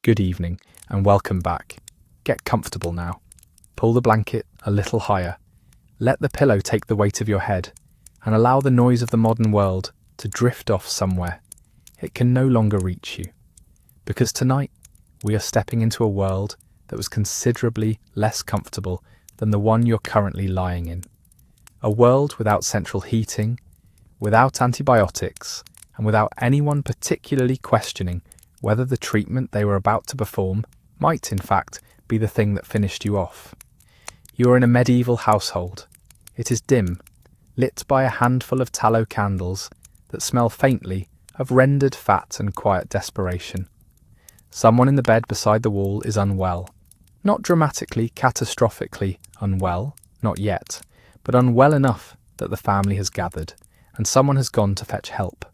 Good evening and welcome back. Get comfortable now. Pull the blanket a little higher. Let the pillow take the weight of your head and allow the noise of the modern world to drift off somewhere. It can no longer reach you. Because tonight we are stepping into a world that was considerably less comfortable than the one you're currently lying in. A world without central heating, without antibiotics, and without anyone particularly questioning whether the treatment they were about to perform might in fact be the thing that finished you off. You are in a medieval household. It is dim, lit by a handful of tallow candles that smell faintly of rendered fat and quiet desperation. Someone in the bed beside the wall is unwell. Not dramatically, catastrophically unwell, not yet, but unwell enough that the family has gathered, and someone has gone to fetch help.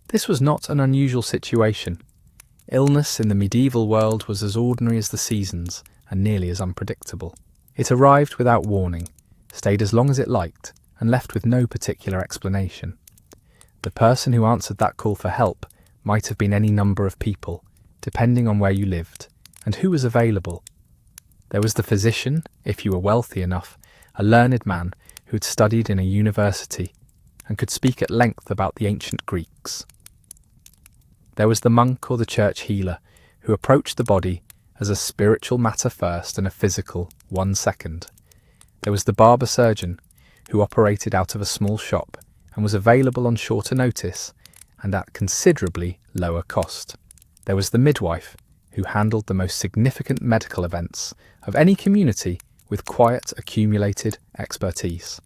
This was not an unusual situation. Illness in the medieval world was as ordinary as the seasons, and nearly as unpredictable. It arrived without warning, stayed as long as it liked, and left with no particular explanation. The person who answered that call for help might have been any number of people, depending on where you lived, and who was available. There was the physician, if you were wealthy enough, a learned man who had studied in a university, and could speak at length about the ancient Greeks. There was the monk or the church healer, who approached the body as a spiritual matter first and a physical one second. There was the barber surgeon, who operated out of a small shop and was available on shorter notice and at considerably lower cost. There was the midwife, who handled the most significant medical events of any community with quiet accumulated expertise.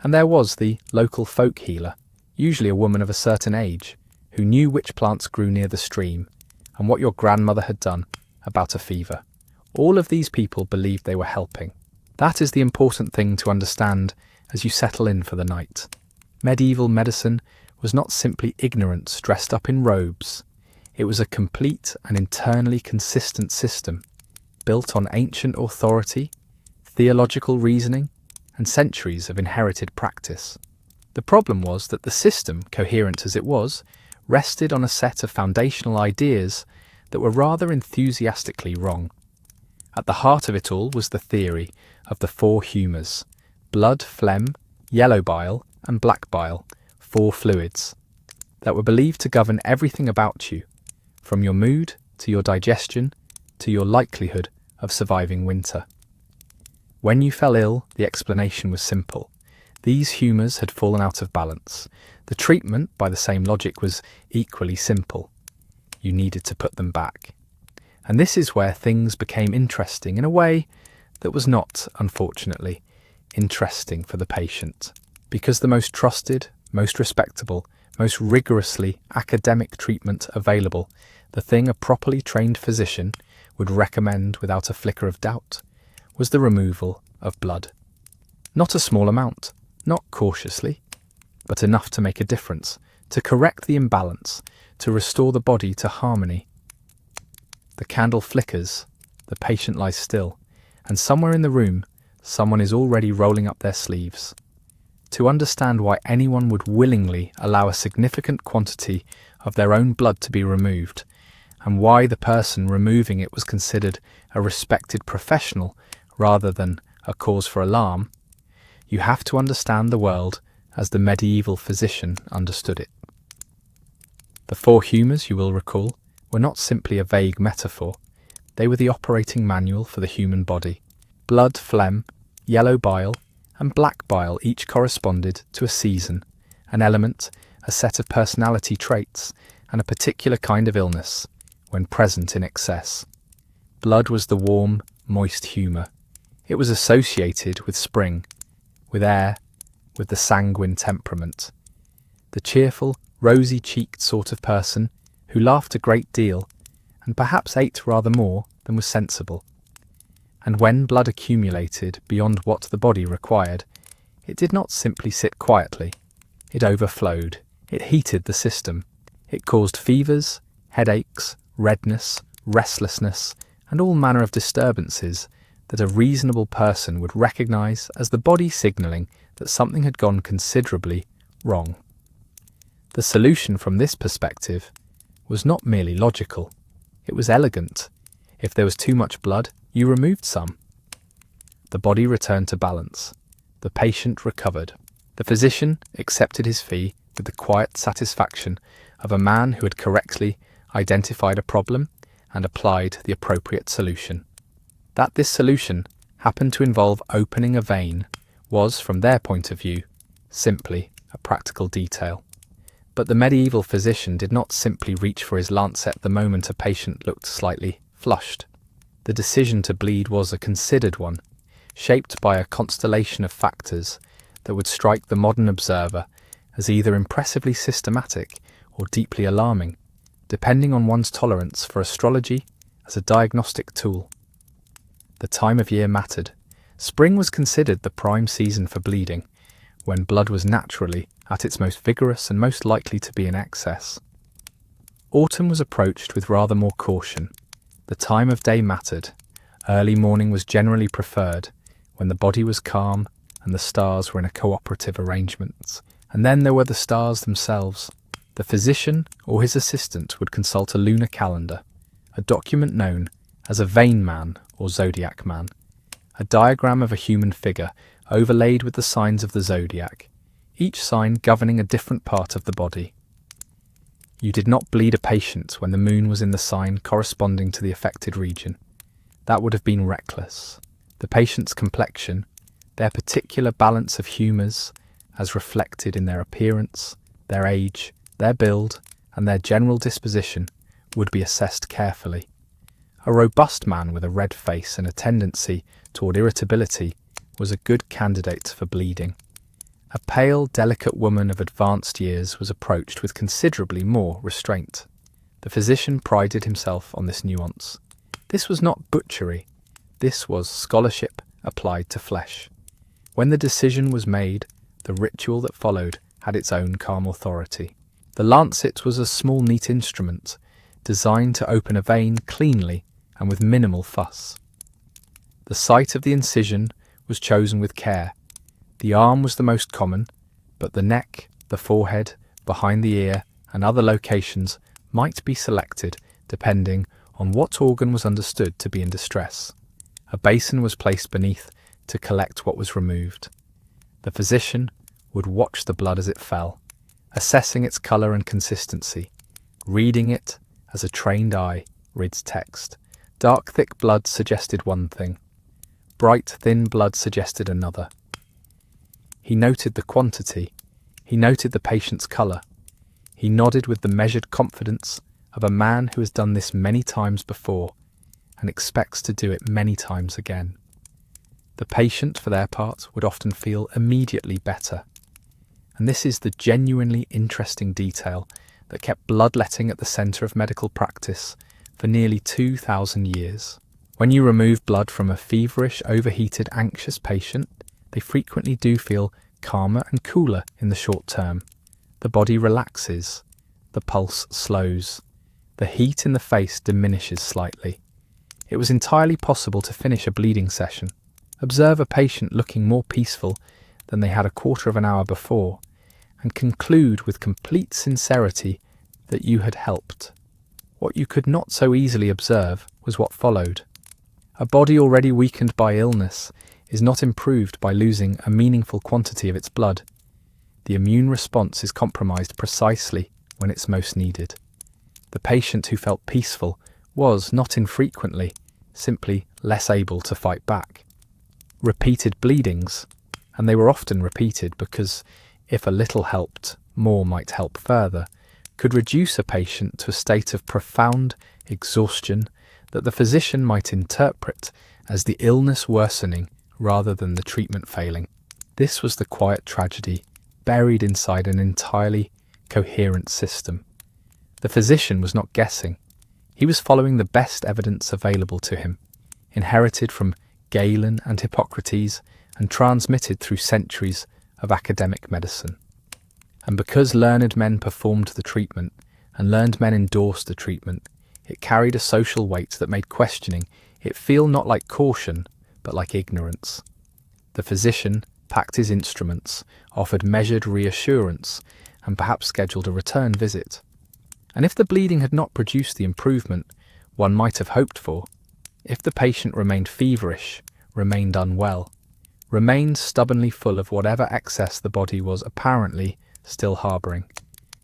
And there was the local folk healer, usually a woman of a certain age, who knew which plants grew near the stream and what your grandmother had done about a fever. All of these people believed they were helping. That is the important thing to understand as you settle in for the night. Medieval medicine was not simply ignorance dressed up in robes. It was a complete and internally consistent system, built on ancient authority, theological reasoning, and centuries of inherited practice. The problem was that the system, coherent as it was, rested on a set of foundational ideas that were rather enthusiastically wrong. At the heart of it all was the theory of the four humours: blood, phlegm, yellow bile, and black bile, four fluids, that were believed to govern everything about you, from your mood to your digestion to your likelihood of surviving winter. When you fell ill, the explanation was simple. These humours had fallen out of balance. The treatment, by the same logic, was equally simple. You needed to put them back. And this is where things became interesting in a way that was not, unfortunately, interesting for the patient. Because the most trusted, most respectable, most rigorously academic treatment available, the thing a properly trained physician would recommend without a flicker of doubt, was the removal of blood. Not a small amount, not cautiously, but enough to make a difference, to correct the imbalance, to restore the body to harmony. The candle flickers, the patient lies still, and somewhere in the room, someone is already rolling up their sleeves. To understand why anyone would willingly allow a significant quantity of their own blood to be removed, and why the person removing it was considered a respected professional rather than a cause for alarm, you have to understand the world as the medieval physician understood it. The four humours, you will recall, were not simply a vague metaphor. They were the operating manual for the human body. Blood, phlegm, yellow bile, and black bile each corresponded to a season, an element, a set of personality traits, and a particular kind of illness, when present in excess. Blood was the warm, moist humour. It was associated with spring, with air, with the sanguine temperament. The cheerful, rosy-cheeked sort of person who laughed a great deal and perhaps ate rather more than was sensible. And when blood accumulated beyond what the body required, it did not simply sit quietly. It overflowed. It heated the system. It caused fevers, headaches, redness, restlessness, and all manner of disturbances that a reasonable person would recognise as the body signalling that something had gone considerably wrong. The solution from this perspective was not merely logical. It was elegant. If there was too much blood, you removed some. The body returned to balance. The patient recovered. The physician accepted his fee with the quiet satisfaction of a man who had correctly identified a problem and applied the appropriate solution. That this solution happened to involve opening a vein was, from their point of view, simply a practical detail. But the medieval physician did not simply reach for his lancet the moment a patient looked slightly flushed. The decision to bleed was a considered one, shaped by a constellation of factors that would strike the modern observer as either impressively systematic or deeply alarming, depending on one's tolerance for astrology as a diagnostic tool. The time of year mattered. Spring was considered the prime season for bleeding, when blood was naturally at its most vigorous and most likely to be in excess. Autumn was approached with rather more caution. The time of day mattered. Early morning was generally preferred, when the body was calm and the stars were in a cooperative arrangement. And then there were the stars themselves. The physician or his assistant would consult a lunar calendar, a document known as a vein man or zodiac man, a diagram of a human figure overlaid with the signs of the zodiac, each sign governing a different part of the body. You did not bleed a patient when the moon was in the sign corresponding to the affected region. That would have been reckless. The patient's complexion, their particular balance of humours, as reflected in their appearance, their age, their build, and their general disposition, would be assessed carefully. A robust man with a red face and a tendency toward irritability was a good candidate for bleeding. A pale, delicate woman of advanced years was approached with considerably more restraint. The physician prided himself on this nuance. This was not butchery. This was scholarship applied to flesh. When the decision was made, the ritual that followed had its own calm authority. The lancet was a small, neat instrument, designed to open a vein cleanly and with minimal fuss. The site of the incision was chosen with care. The arm was the most common, but the neck, the forehead, behind the ear, and other locations might be selected depending on what organ was understood to be in distress. A basin was placed beneath to collect what was removed. The physician would watch the blood as it fell, assessing its colour and consistency, reading it as a trained eye reads text. Dark, thick blood suggested one thing. Bright, thin blood suggested another. He noted the quantity. He noted the patient's colour. He nodded with the measured confidence of a man who has done this many times before and expects to do it many times again. The patient, for their part, would often feel immediately better. And this is the genuinely interesting detail that kept bloodletting at the centre of medical practice for nearly 2,000 years. When you remove blood from a feverish, overheated, anxious patient, they frequently do feel calmer and cooler in the short term. The body relaxes, the pulse slows, the heat in the face diminishes slightly. It was entirely possible to finish a bleeding session. Observe a patient looking more peaceful than they had a quarter of an hour before, and conclude with complete sincerity that you had helped. What you could not so easily observe was what followed. A body already weakened by illness is not improved by losing a meaningful quantity of its blood. The immune response is compromised precisely when it's most needed. The patient who felt peaceful was, not infrequently, simply less able to fight back. Repeated bleedings, and they were often repeated because if a little helped, more might help further, could reduce a patient to a state of profound exhaustion that the physician might interpret as the illness worsening rather than the treatment failing. This was the quiet tragedy buried inside an entirely coherent system. The physician was not guessing. He was following the best evidence available to him, inherited from Galen and Hippocrates and transmitted through centuries of academic medicine. And because learned men performed the treatment and learned men endorsed the treatment, it carried a social weight that made questioning it feel not like caution, but like ignorance. The physician packed his instruments, offered measured reassurance, and perhaps scheduled a return visit. And if the bleeding had not produced the improvement one might have hoped for, If the patient remained feverish, remained unwell, remained stubbornly full of whatever excess the body was apparently still harbouring,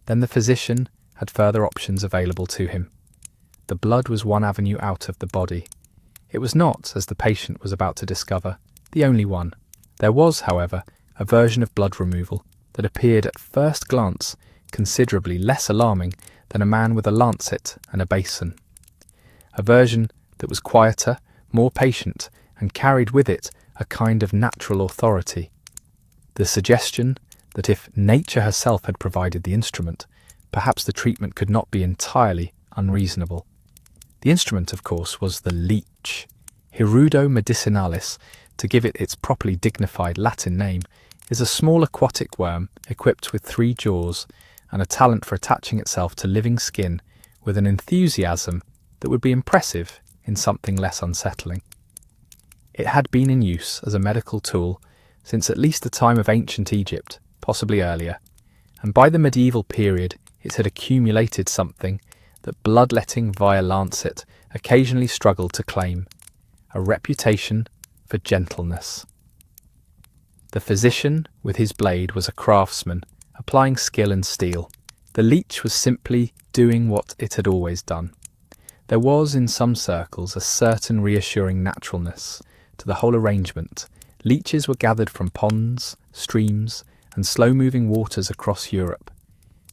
then the physician had further options available to him. The blood was one avenue out of the body. It was not, as the patient was about to discover, the only one. There was, however, a version of blood removal that appeared at first glance considerably less alarming than a man with a lancet and a basin. A version that was quieter, more patient, and carried with it a kind of natural authority. The suggestion that if nature herself had provided the instrument, perhaps the treatment could not be entirely unreasonable. The instrument, of course, was the leech, Hirudo medicinalis, to give it its properly dignified Latin name, is a small aquatic worm equipped with 3 jaws and a talent for attaching itself to living skin with an enthusiasm that would be impressive in something less unsettling. It had been in use as a medical tool since at least the time of ancient Egypt, possibly earlier, and by the medieval period it had accumulated something that bloodletting via lancet occasionally struggled to claim, a reputation for gentleness. The physician with his blade was a craftsman, applying skill and steel. The leech was simply doing what it had always done. There was, in some circles, a certain reassuring naturalness to the whole arrangement. Leeches were gathered from ponds, streams, and slow-moving waters across Europe,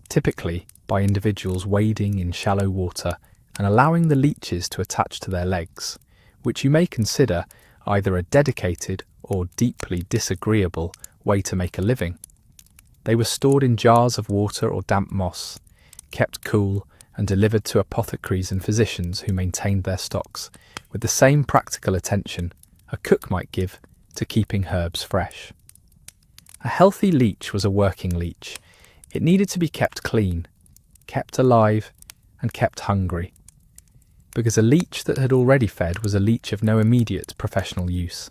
typically by individuals wading in shallow water and allowing the leeches to attach to their legs, which you may consider either a dedicated or deeply disagreeable way to make a living. They were stored in jars of water or damp moss, kept cool and delivered to apothecaries and physicians who maintained their stocks with the same practical attention a cook might give to keeping herbs fresh. A healthy leech was a working leech. It needed to be kept clean, kept alive, and kept hungry, because a leech that had already fed was a leech of no immediate professional use.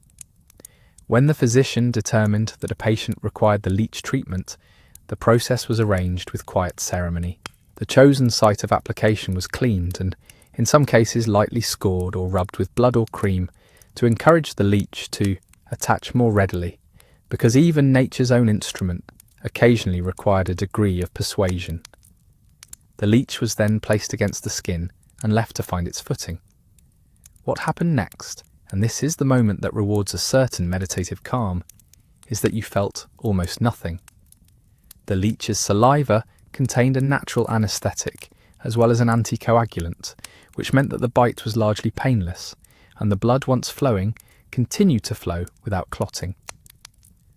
When the physician determined that a patient required the leech treatment, the process was arranged with quiet ceremony. The chosen site of application was cleaned and, in some cases, lightly scored or rubbed with blood or cream to encourage the leech to attach more readily, because even nature's own instrument occasionally required a degree of persuasion. The leech was then placed against the skin and left to find its footing. What happened next, and this is the moment that rewards a certain meditative calm, is that you felt almost nothing. The leech's saliva contained a natural anaesthetic as well as an anticoagulant, which meant that the bite was largely painless, and the blood, once flowing, continued to flow without clotting.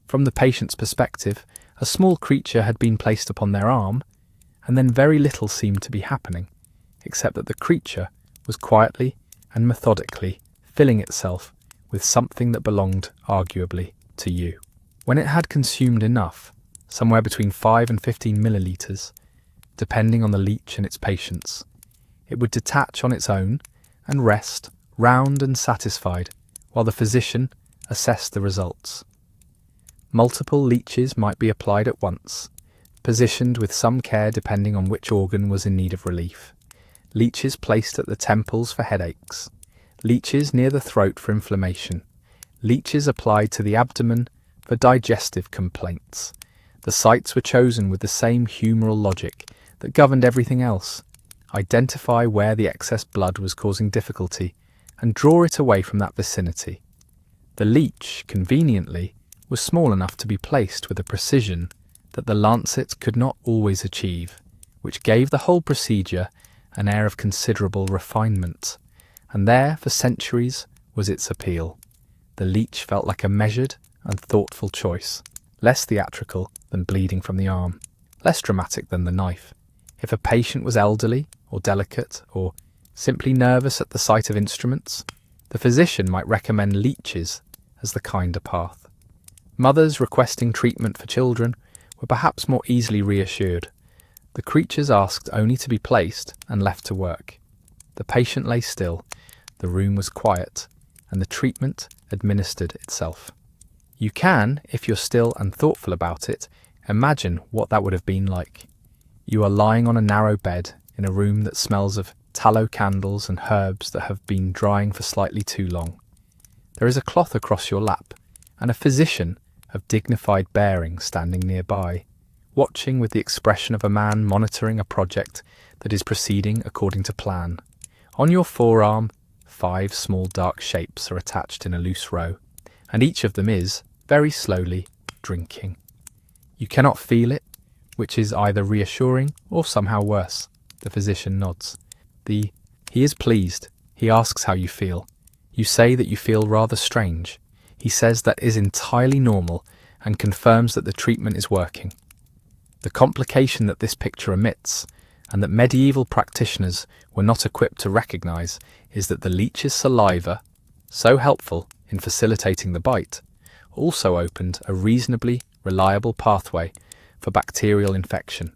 From the patient's perspective, a small creature had been placed upon their arm, and then very little seemed to be happening, except that the creature was quietly and methodically filling itself with something that belonged, arguably, to you. When it had consumed enough, somewhere between 5 and 15 millilitres, depending on the leech and its patience, it would detach on its own and rest, round and satisfied, while the physician assessed the results. Multiple leeches might be applied at once, positioned with some care depending on which organ was in need of relief. Leeches placed at the temples for headaches, leeches near the throat for inflammation, leeches applied to the abdomen for digestive complaints. The sites were chosen with the same humoral logic that governed everything else. Identify where the excess blood was causing difficulty and draw it away from that vicinity. The leech, conveniently, was small enough to be placed with a precision that the lancet could not always achieve, which gave the whole procedure an air of considerable refinement, and there, for centuries, was its appeal. The leech felt like a measured and thoughtful choice, less theatrical than bleeding from the arm, less dramatic than the knife. If a patient was elderly or delicate or simply nervous at the sight of instruments, the physician might recommend leeches as the kinder path. Mothers requesting treatment for children were perhaps more easily reassured. The creatures asked only to be placed and left to work. The patient lay still, the room was quiet, and the treatment administered itself. You can, if you're still and thoughtful about it, imagine what that would have been like. You are lying on a narrow bed in a room that smells of tallow candles and herbs that have been drying for slightly too long. There is a cloth across your lap, and a physician of dignified bearing standing nearby, watching with the expression of a man monitoring a project that is proceeding according to plan. On your forearm, 5 small dark shapes are attached in a loose row, and each of them is, very slowly, drinking. You cannot feel it, which is either reassuring or somehow worse. The physician nods. He is pleased. He asks how you feel. You say that you feel rather strange. He says that is entirely normal and confirms that the treatment is working. The complication that this picture omits, and that medieval practitioners were not equipped to recognise, is that the leech's saliva, so helpful in facilitating the bite, also opened a reasonably reliable pathway for bacterial infection.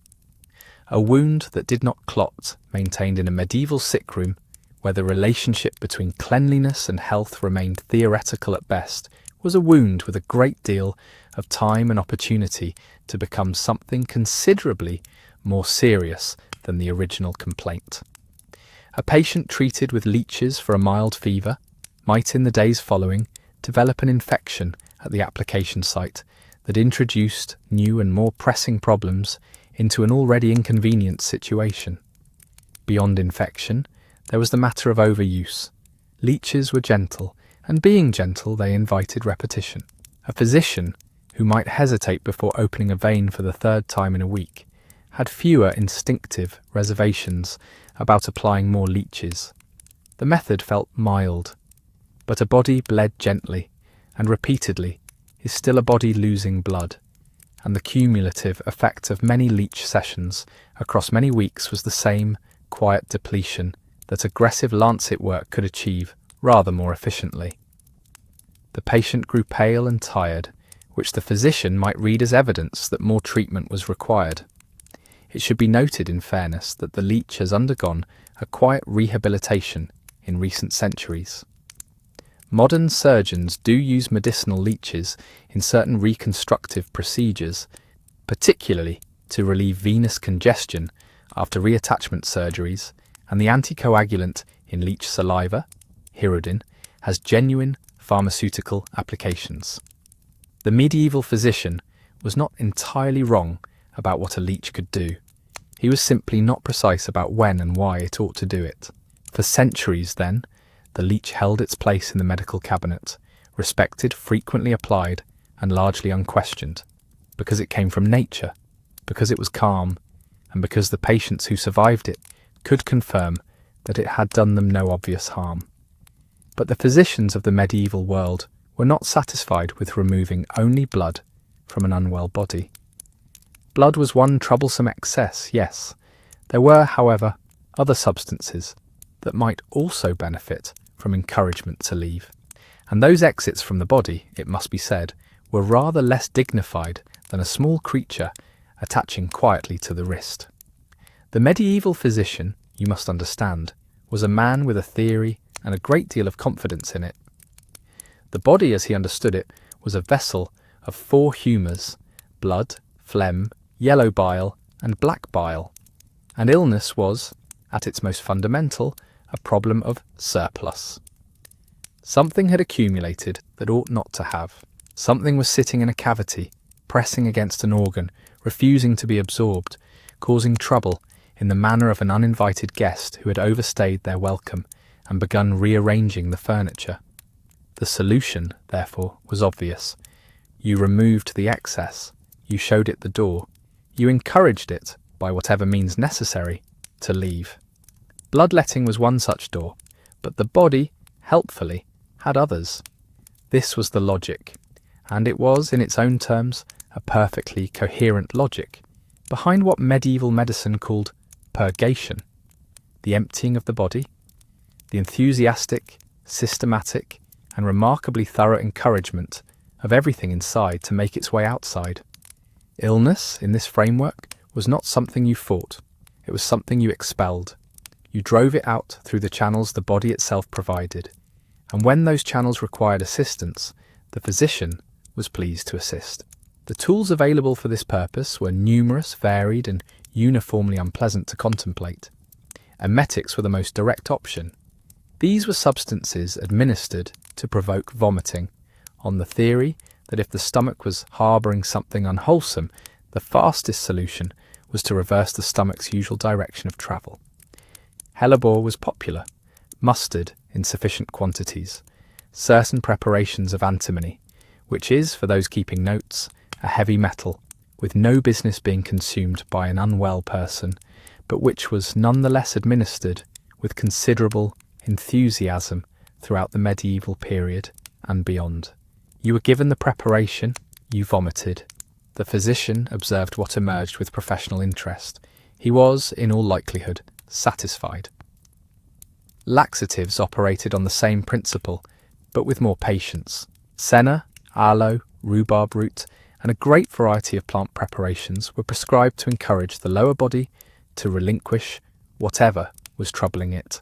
A wound that did not clot, maintained in a medieval sick room, where the relationship between cleanliness and health remained theoretical at best, was a wound with a great deal of time and opportunity to become something considerably more serious than the original complaint. A patient treated with leeches for a mild fever might in the days following develop an infection at the application site that introduced new and more pressing problems into an already inconvenient situation. Beyond infection, there was the matter of overuse. Leeches were gentle, and being gentle, they invited repetition. A physician, who might hesitate before opening a vein for the 3rd time in a week, had fewer instinctive reservations about applying more leeches. The method felt mild, but a body bled gently and repeatedly is still a body losing blood, and the cumulative effect of many leech sessions across many weeks was the same quiet depletion that aggressive lancet work could achieve rather more efficiently. The patient grew pale and tired, which the physician might read as evidence that more treatment was required. It should be noted in fairness that the leech has undergone a quiet rehabilitation in recent centuries. Modern surgeons do use medicinal leeches in certain reconstructive procedures, particularly to relieve venous congestion after reattachment surgeries, and the anticoagulant in leech saliva, Hirodin, has genuine pharmaceutical applications. The medieval physician was not entirely wrong about what a leech could do. He was simply not precise about when and why it ought to do it. For centuries, then, the leech held its place in the medical cabinet, respected, frequently applied, and largely unquestioned, because it came from nature, because it was calm, and because the patients who survived it could confirm that it had done them no obvious harm. But the physicians of the medieval world were not satisfied with removing only blood from an unwell body. Blood was one troublesome excess, yes. There were, however, other substances that might also benefit from encouragement to leave. And those exits from the body, it must be said, were rather less dignified than a small creature attaching quietly to the wrist. The medieval physician, you must understand, was a man with a theory and a great deal of confidence in it. The body, as he understood it, was a vessel of 4 humours: blood, phlegm, yellow bile, and black bile. And illness was, at its most fundamental, a problem of surplus. Something had accumulated that ought not to have. Something was sitting in a cavity, pressing against an organ, refusing to be absorbed, causing trouble in the manner of an uninvited guest who had overstayed their welcome and begun rearranging the furniture. The solution, therefore, was obvious. You removed the excess, you showed it the door, you encouraged it, by whatever means necessary, to leave. Bloodletting was one such door, but the body, helpfully, had others. This was the logic, and it was, in its own terms, a perfectly coherent logic, behind what medieval medicine called purgation, the emptying of the body, the enthusiastic, systematic, and remarkably thorough encouragement of everything inside to make its way outside. Illness, in this framework, was not something you fought, it was something you expelled. You drove it out through the channels the body itself provided, and when those channels required assistance, the physician was pleased to assist. The tools available for this purpose were numerous, varied, and uniformly unpleasant to contemplate. Emetics were the most direct option. These were substances administered to provoke vomiting, on the theory that if the stomach was harbouring something unwholesome, the fastest solution was to reverse the stomach's usual direction of travel. Hellebore was popular, mustard in sufficient quantities, certain preparations of antimony, which is, for those keeping notes, a heavy metal, with no business being consumed by an unwell person, but which was nonetheless administered with considerable enthusiasm throughout the medieval period and beyond. You were given the preparation, you vomited. The physician observed what emerged with professional interest. He was, in all likelihood, satisfied. Laxatives operated on the same principle, but with more patience. Senna, aloe, rhubarb root, and a great variety of plant preparations were prescribed to encourage the lower body to relinquish whatever was troubling it.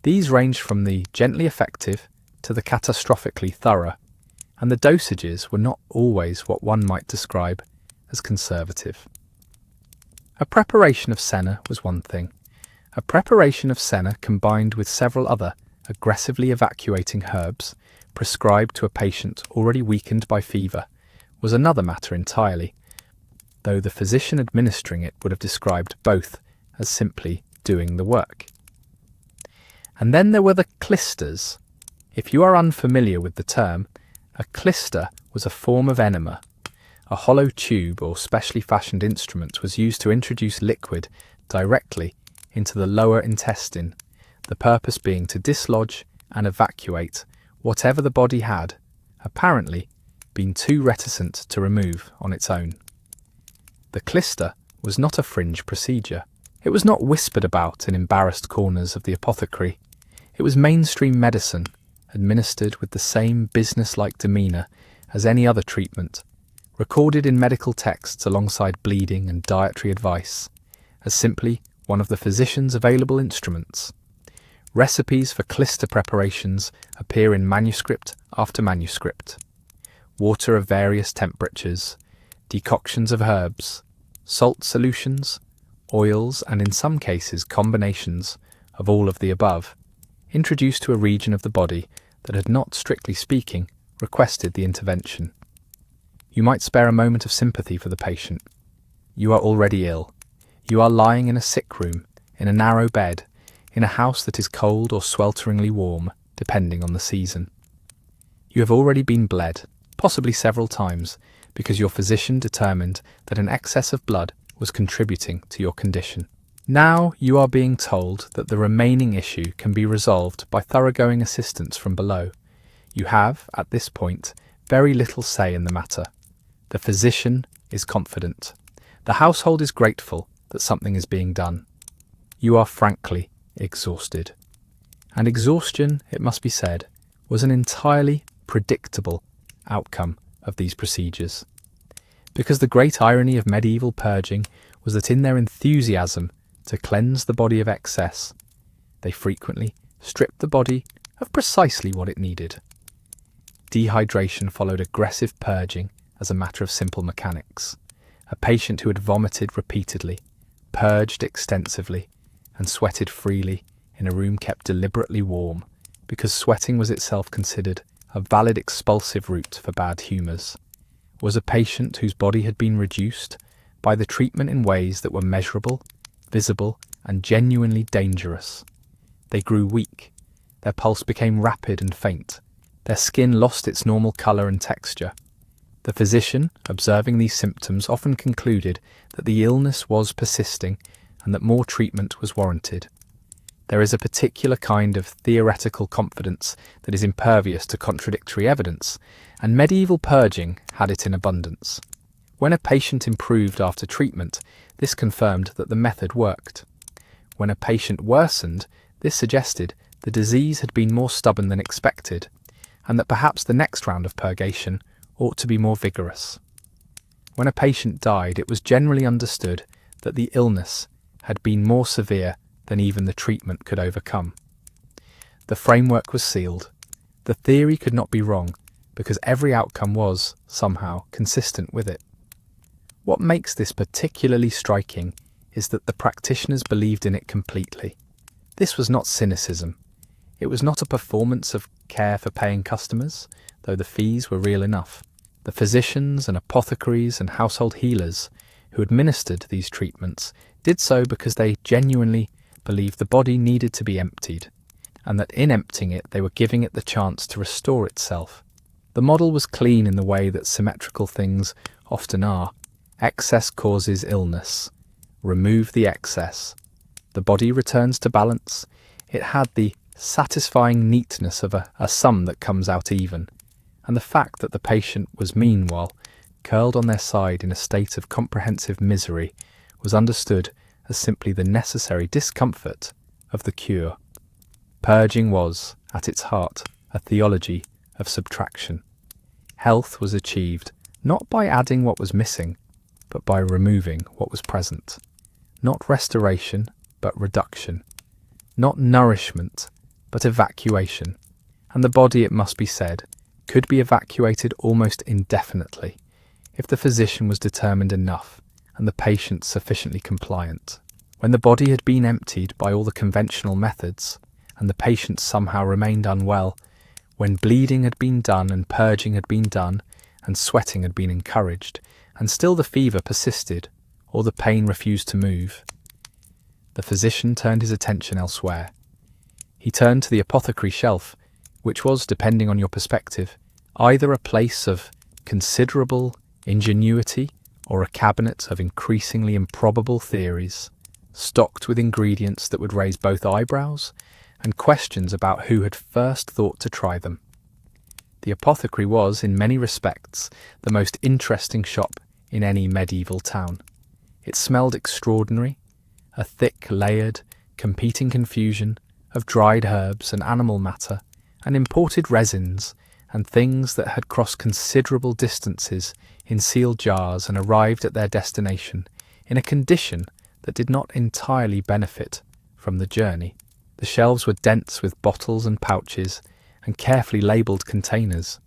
These ranged from the gently effective to the catastrophically thorough, and the dosages were not always what one might describe as conservative. A preparation of senna was one thing. A preparation of senna combined with several other aggressively evacuating herbs prescribed to a patient already weakened by fever was another matter entirely, though the physician administering it would have described both as simply doing the work. And then there were the clysters. If you are unfamiliar with the term, a clyster was a form of enema. A hollow tube or specially fashioned instrument was used to introduce liquid directly into the lower intestine, the purpose being to dislodge and evacuate whatever the body had, apparently, been too reticent to remove on its own. The clyster was not a fringe procedure. It was not whispered about in embarrassed corners of the apothecary. It was mainstream medicine, administered with the same business-like demeanour as any other treatment, recorded in medical texts alongside bleeding and dietary advice, as simply one of the physician's available instruments. Recipes for clyster preparations appear in manuscript after manuscript. Water of various temperatures, decoctions of herbs, salt solutions, oils, and in some cases combinations of all of the above, introduced to a region of the body that had not, strictly speaking, requested the intervention. You might spare a moment of sympathy for the patient. You are already ill. You are lying in a sick room, in a narrow bed, in a house that is cold or swelteringly warm, depending on the season. You have already been bled, possibly several times, because your physician determined that an excess of blood was contributing to your condition. Now you are being told that the remaining issue can be resolved by thoroughgoing assistance from below. You have, at this point, very little say in the matter. The physician is confident. The household is grateful that something is being done. You are frankly exhausted. And exhaustion, it must be said, was an entirely predictable outcome of these procedures. Because the great irony of medieval purging was that in their enthusiasm to cleanse the body of excess, they frequently stripped the body of precisely what it needed. Dehydration followed aggressive purging as a matter of simple mechanics. A patient who had vomited repeatedly, purged extensively, and sweated freely in a room kept deliberately warm, because sweating was itself considered a valid expulsive route for bad humours, was a patient whose body had been reduced by the treatment in ways that were measurable, visible, and genuinely dangerous. They grew weak, their pulse became rapid and faint, their skin lost its normal colour and texture. The physician, observing these symptoms, often concluded that the illness was persisting and that more treatment was warranted. There is a particular kind of theoretical confidence that is impervious to contradictory evidence, and medieval purging had it in abundance. When a patient improved after treatment, this confirmed that the method worked. When a patient worsened, this suggested the disease had been more stubborn than expected, and that perhaps the next round of purgation ought to be more vigorous. When a patient died, it was generally understood that the illness had been more severe than even the treatment could overcome. The framework was sealed. The theory could not be wrong, because every outcome was, somehow, consistent with it. What makes this particularly striking is that the practitioners believed in it completely. This was not cynicism. It was not a performance of care for paying customers, though the fees were real enough. The physicians and apothecaries and household healers who administered these treatments did so because they genuinely believed the body needed to be emptied, and that in emptying it they were giving it the chance to restore itself. The model was clean in the way that symmetrical things often are. Excess causes illness. Remove the excess. The body returns to balance. It had the satisfying neatness of a sum that comes out even, and the fact that the patient was meanwhile curled on their side in a state of comprehensive misery was understood as simply the necessary discomfort of the cure. Purging was, at its heart, a theology of subtraction. Health was achieved not by adding what was missing, but by removing what was present. Not restoration, but reduction. Not nourishment, but evacuation. And the body, it must be said, could be evacuated almost indefinitely if the physician was determined enough and the patient sufficiently compliant. When the body had been emptied by all the conventional methods and the patient somehow remained unwell, when bleeding had been done and purging had been done and sweating had been encouraged, and still the fever persisted or the pain refused to move, the physician turned his attention elsewhere. He turned to the apothecary shelf, which was, depending on your perspective, either a place of considerable ingenuity or a cabinet of increasingly improbable theories, stocked with ingredients that would raise both eyebrows and questions about who had first thought to try them. The apothecary was, in many respects, the most interesting shop in any medieval town. It smelled extraordinary, a thick, layered, competing confusion of dried herbs and animal matter and imported resins and things that had crossed considerable distances in sealed jars and arrived at their destination in a condition that did not entirely benefit from the journey. The shelves were dense with bottles and pouches and carefully labelled containers.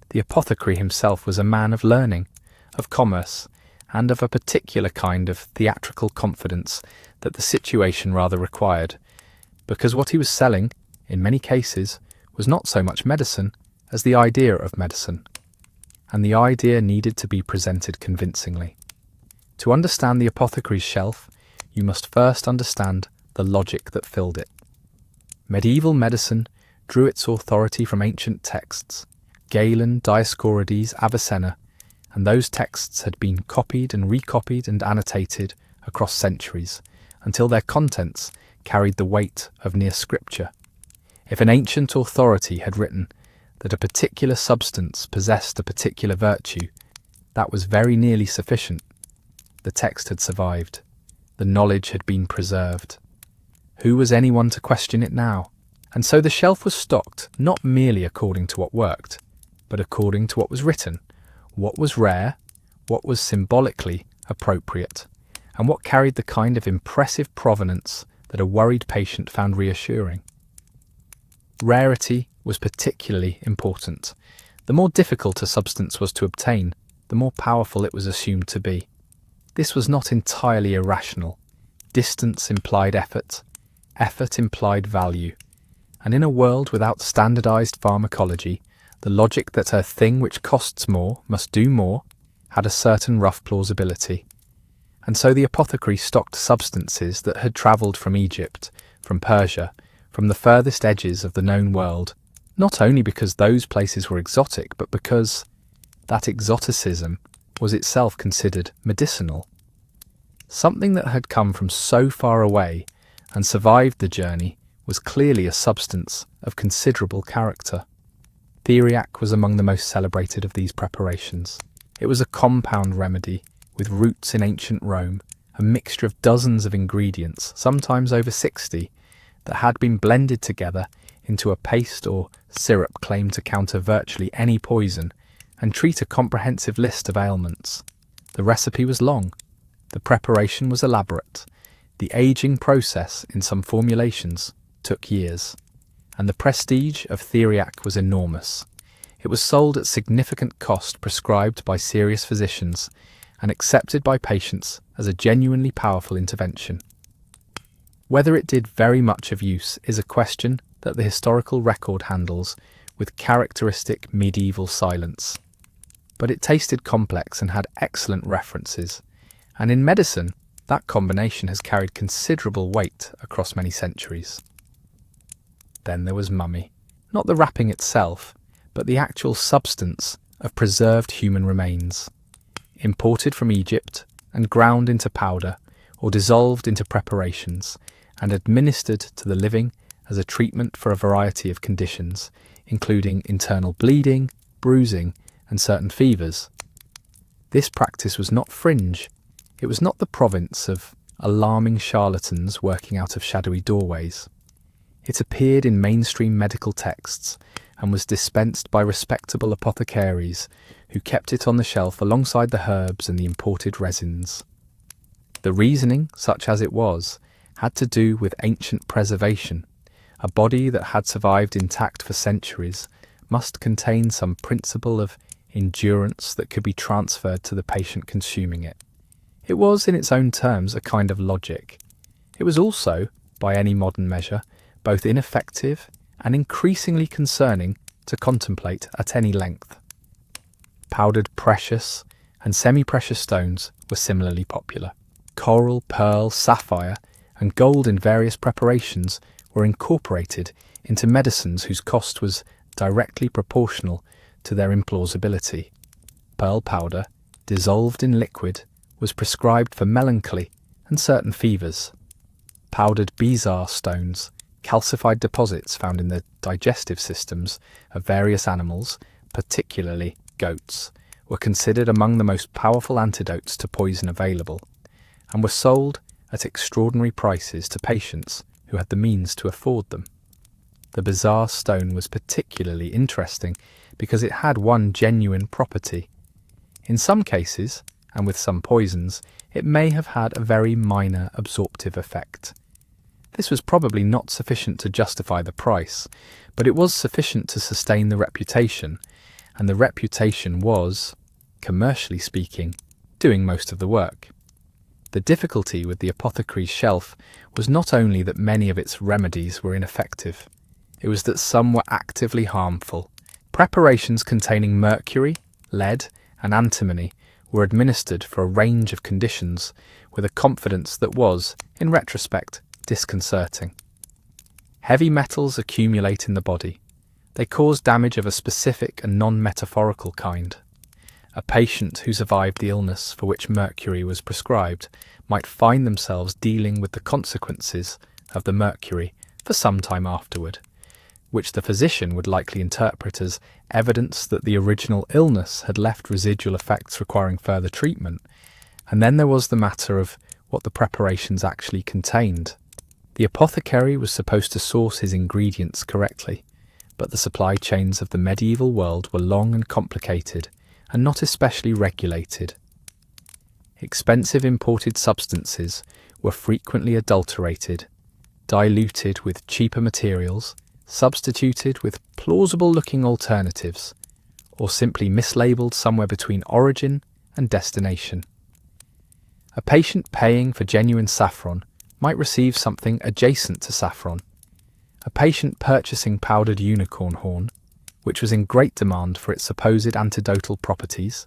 The apothecary himself was a man of learning, of commerce, and of a particular kind of theatrical confidence that the situation rather required, because what he was selling, in many cases, was not so much medicine as the idea of medicine, and the idea needed to be presented convincingly. To understand the apothecary's shelf, you must first understand the logic that filled it. Medieval medicine drew its authority from ancient texts, Galen, Dioscorides, Avicenna, and those texts had been copied and recopied and annotated across centuries until their contents carried the weight of near scripture. If an ancient authority had written that a particular substance possessed a particular virtue, that was very nearly sufficient. The text had survived. The knowledge had been preserved. Who was anyone to question it now? And so the shelf was stocked not merely according to what worked, but according to what was written, what was rare, what was symbolically appropriate, and what carried the kind of impressive provenance that a worried patient found reassuring. Rarity was particularly important. The more difficult a substance was to obtain, the more powerful it was assumed to be. This was not entirely irrational. Distance implied effort. Effort implied value. And in a world without standardized pharmacology, the logic that a thing which costs more must do more had a certain rough plausibility. And so the apothecary stocked substances that had travelled from Egypt, from Persia, from the furthest edges of the known world, not only because those places were exotic, but because that exoticism was itself considered medicinal. Something that had come from so far away and survived the journey was clearly a substance of considerable character. Theriac was among the most celebrated of these preparations. It was a compound remedy with roots in ancient Rome, a mixture of dozens of ingredients, sometimes over 60, that had been blended together into a paste or syrup claimed to counter virtually any poison and treat a comprehensive list of ailments. The recipe was long. The preparation was elaborate. The aging process in some formulations took years. And the prestige of Theriac was enormous. It was sold at significant cost prescribed by serious physicians, and accepted by patients as a genuinely powerful intervention. Whether it did very much of use is a question that the historical record handles with characteristic medieval silence. But it tasted complex and had excellent references, and in medicine, that combination has carried considerable weight across many centuries. Then there was mummy. Not the wrapping itself, but the actual substance of preserved human remains, imported from Egypt and ground into powder or dissolved into preparations and administered to the living as a treatment for a variety of conditions, including internal bleeding, bruising, and certain fevers. This practice was not fringe. It was not the province of alarming charlatans working out of shadowy doorways. It appeared in mainstream medical texts and was dispensed by respectable apothecaries who kept it on the shelf alongside the herbs and the imported resins. The reasoning, such as it was, had to do with ancient preservation. A body that had survived intact for centuries must contain some principle of endurance that could be transferred to the patient consuming it. It was, in its own terms, a kind of logic. It was also, by any modern measure, both ineffective and increasingly concerning to contemplate at any length. Powdered precious and semi-precious stones were similarly popular. Coral, pearl, sapphire, and gold in various preparations were incorporated into medicines whose cost was directly proportional to their implausibility. Pearl powder, dissolved in liquid, was prescribed for melancholy and certain fevers. Powdered bezoar stones, calcified deposits found in the digestive systems of various animals, particularly goats, were considered among the most powerful antidotes to poison available, and were sold at extraordinary prices to patients who had the means to afford them. The bezoar stone was particularly interesting because it had one genuine property. In some cases, and with some poisons, it may have had a very minor absorptive effect. This was probably not sufficient to justify the price, but it was sufficient to sustain the reputation, and the reputation was, commercially speaking, doing most of the work. The difficulty with the apothecary's shelf was not only that many of its remedies were ineffective, it was that some were actively harmful. Preparations containing mercury, lead, and antimony were administered for a range of conditions with a confidence that was, in retrospect, disconcerting. Heavy metals accumulate in the body. They cause damage of a specific and non-metaphorical kind. A patient who survived the illness for which mercury was prescribed might find themselves dealing with the consequences of the mercury for some time afterward, which the physician would likely interpret as evidence that the original illness had left residual effects requiring further treatment. And then there was the matter of what the preparations actually contained. The apothecary was supposed to source his ingredients correctly, but the supply chains of the medieval world were long and complicated and not especially regulated. Expensive imported substances were frequently adulterated, diluted with cheaper materials, substituted with plausible-looking alternatives, or simply mislabeled somewhere between origin and destination. A patient paying for genuine saffron might receive something adjacent to saffron. A patient purchasing powdered unicorn horn, which was in great demand for its supposed antidotal properties,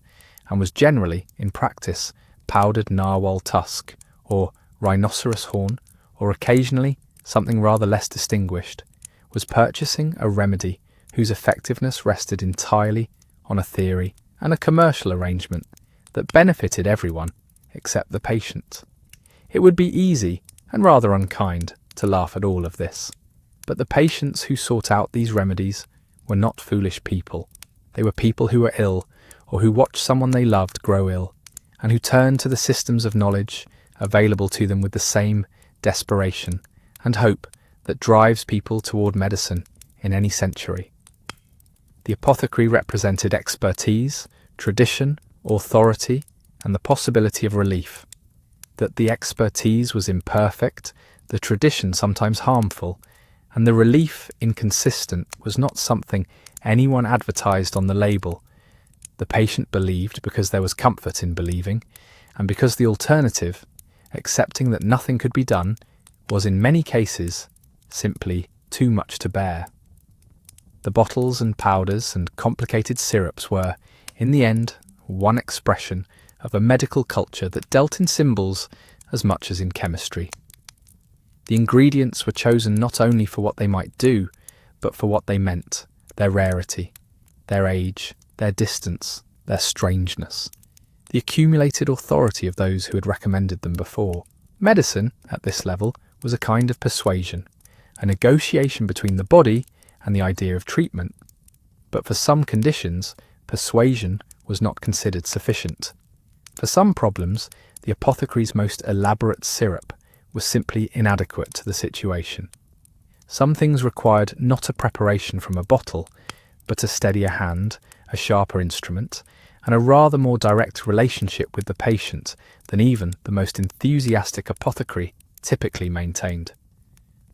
and was generally, in practice, powdered narwhal tusk, or rhinoceros horn, or occasionally something rather less distinguished, was purchasing a remedy whose effectiveness rested entirely on a theory and a commercial arrangement that benefited everyone except the patient. It would be easy and rather unkind to laugh at all of this, but the patients who sought out these remedies were not foolish people. They were people who were ill, or who watched someone they loved grow ill, and who turned to the systems of knowledge available to them with the same desperation and hope that drives people toward medicine in any century. The apothecary represented expertise, tradition, authority, and the possibility of relief. That the expertise was imperfect, the tradition sometimes harmful, and the relief inconsistent was not something anyone advertised on the label, The patient believed because there was comfort in believing, and because the alternative, accepting that nothing could be done, was in many cases simply too much to bear. The bottles and powders and complicated syrups were, in the end, one expression of a medical culture that dealt in symbols as much as in chemistry. The ingredients were chosen not only for what they might do, but for what they meant, their rarity, their age, their distance, their strangeness, the accumulated authority of those who had recommended them before. Medicine, at this level, was a kind of persuasion, a negotiation between the body and the idea of treatment. But for some conditions, persuasion was not considered sufficient. For some problems, the apothecary's most elaborate syrup was simply inadequate to the situation. Some things required not a preparation from a bottle, but a steadier hand, a sharper instrument, and a rather more direct relationship with the patient than even the most enthusiastic apothecary typically maintained.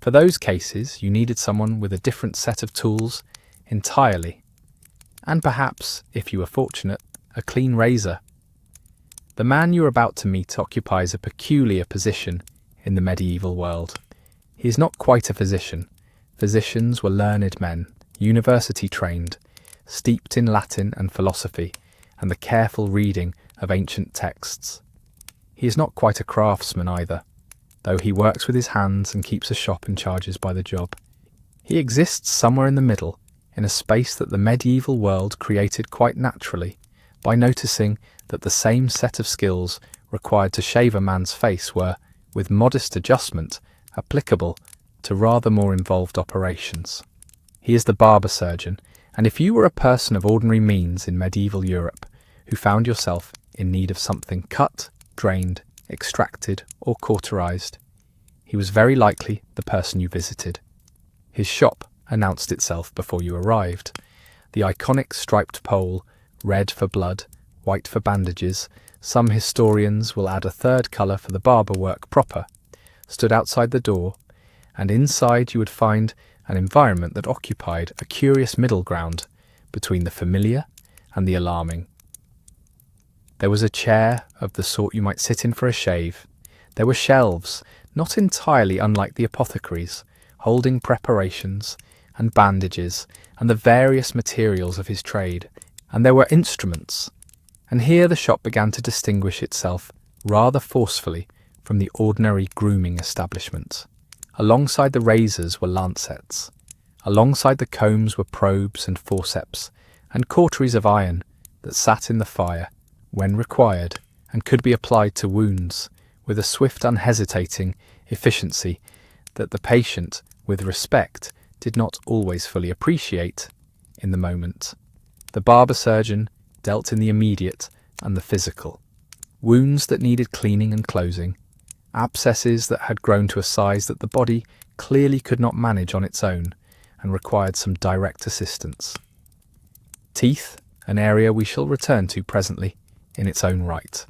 For those cases, you needed someone with a different set of tools entirely, and perhaps, if you were fortunate, a clean razor. The man you are about to meet occupies a peculiar position in the medieval world. He is not quite a physician. Physicians were learned men, university-trained, steeped in Latin and philosophy, and the careful reading of ancient texts. He is not quite a craftsman either, though he works with his hands and keeps a shop and charges by the job. He exists somewhere in the middle, in a space that the medieval world created quite naturally, by noticing that the same set of skills required to shave a man's face were, with modest adjustment, applicable to rather more involved operations. He is the barber surgeon, and if you were a person of ordinary means in medieval Europe, who found yourself in need of something cut, drained, extracted, or cauterized, he was very likely the person you visited. His shop announced itself before you arrived. The iconic striped pole, red for blood, white for bandages, some historians will add a third colour for the barber work proper, stood outside the door, and inside you would find an environment that occupied a curious middle ground between the familiar and the alarming. There was a chair of the sort you might sit in for a shave. There were shelves, not entirely unlike the apothecary's, holding preparations and bandages and the various materials of his trade. And there were instruments. And here the shop began to distinguish itself rather forcefully from the ordinary grooming establishment. Alongside the razors were lancets. Alongside the combs were probes and forceps, and cauteries of iron that sat in the fire when required and could be applied to wounds with a swift, unhesitating efficiency that the patient, with respect, did not always fully appreciate in the moment. The barber surgeon dealt in the immediate and the physical. Wounds that needed cleaning and closing, abscesses that had grown to a size that the body clearly could not manage on its own and required some direct assistance. Teeth, an area we shall return to presently in its own right,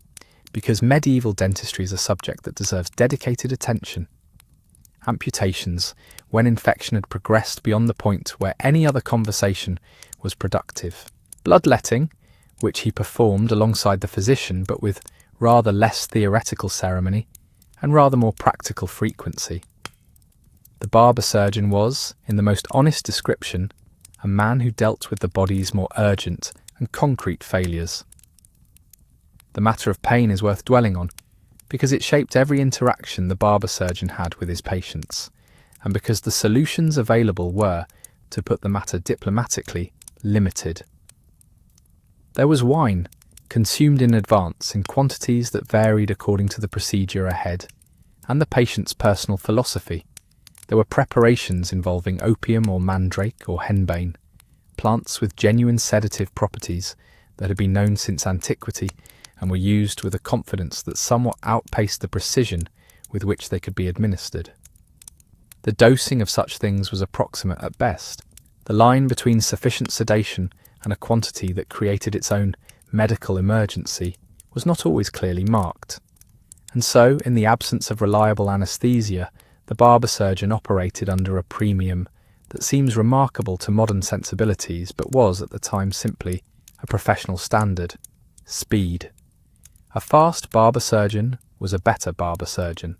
because medieval dentistry is a subject that deserves dedicated attention. Amputations, when infection had progressed beyond the point where any other conversation was productive. Bloodletting, which he performed alongside the physician but with rather less theoretical ceremony and rather more practical frequency. The barber surgeon was, in the most honest description, a man who dealt with the body's more urgent and concrete failures. The matter of pain is worth dwelling on, because it shaped every interaction the barber surgeon had with his patients, and because the solutions available were, to put the matter diplomatically, limited. There was wine, consumed in advance in quantities that varied according to the procedure ahead, and the patient's personal philosophy. There were preparations involving opium or mandrake or henbane, plants with genuine sedative properties that had been known since antiquity and were used with a confidence that somewhat outpaced the precision with which they could be administered. The dosing of such things was approximate at best. The line between sufficient sedation and a quantity that created its own medical emergency was not always clearly marked. And so, in the absence of reliable anaesthesia, the barber surgeon operated under a premium that seems remarkable to modern sensibilities but was at the time simply a professional standard: speed. A fast barber surgeon was a better barber surgeon.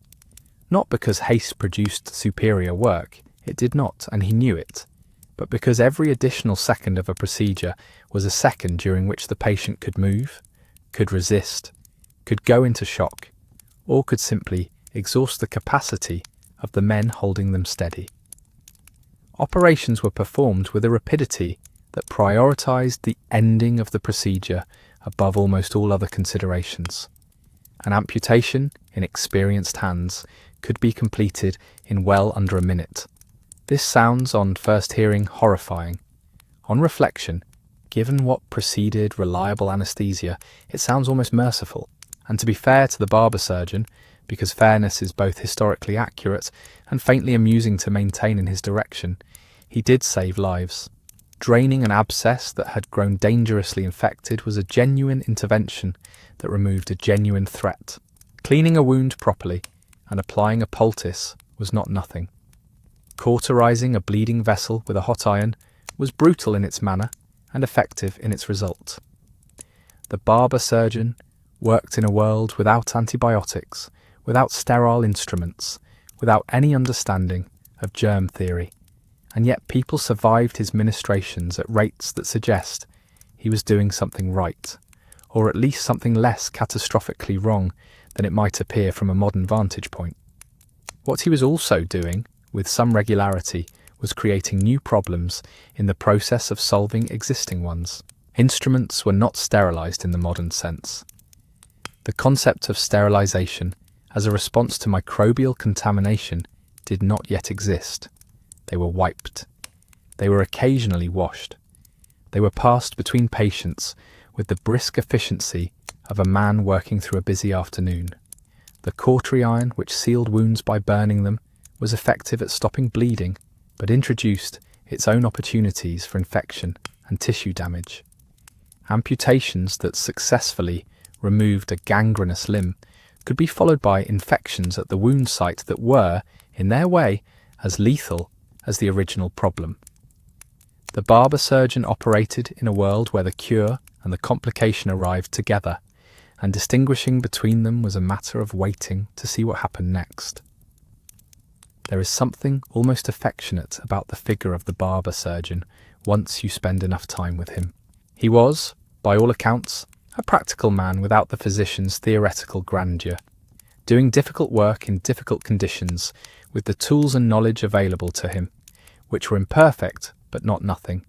Not because haste produced superior work, it did not, and he knew it, but because every additional second of a procedure was a second during which the patient could move, could resist, could go into shock, or could simply exhaust the capacity of the men holding them steady. Operations were performed with a rapidity that prioritized the ending of the procedure above almost all other considerations. An amputation in experienced hands could be completed in well under a minute. This sounds, on first hearing, horrifying. On reflection, given what preceded reliable anesthesia, it sounds almost merciful. And to be fair to the barber surgeon, because fairness is both historically accurate and faintly amusing to maintain in his direction, he did save lives. Draining an abscess that had grown dangerously infected was a genuine intervention that removed a genuine threat. Cleaning a wound properly and applying a poultice was not nothing. Cauterizing a bleeding vessel with a hot iron was brutal in its manner and effective in its result. The barber surgeon worked in a world without antibiotics, without sterile instruments, without any understanding of germ theory, and yet people survived his ministrations at rates that suggest he was doing something right, or at least something less catastrophically wrong than it might appear from a modern vantage point. What he was also doing, with some regularity, was creating new problems in the process of solving existing ones. Instruments were not sterilized in the modern sense. The concept of sterilization as a response to microbial contamination did not yet exist. They were wiped. They were occasionally washed. They were passed between patients with the brisk efficiency of a man working through a busy afternoon. The cautery iron, which sealed wounds by burning them, was effective at stopping bleeding, but introduced its own opportunities for infection and tissue damage. Amputations that successfully removed a gangrenous limb could be followed by infections at the wound site that were, in their way, as lethal as the original problem. The barber surgeon operated in a world where the cure and the complication arrived together, and distinguishing between them was a matter of waiting to see what happened next. There is something almost affectionate about the figure of the barber surgeon once you spend enough time with him. He was, by all accounts, a practical man without the physician's theoretical grandeur, doing difficult work in difficult conditions with the tools and knowledge available to him, which were imperfect but not nothing,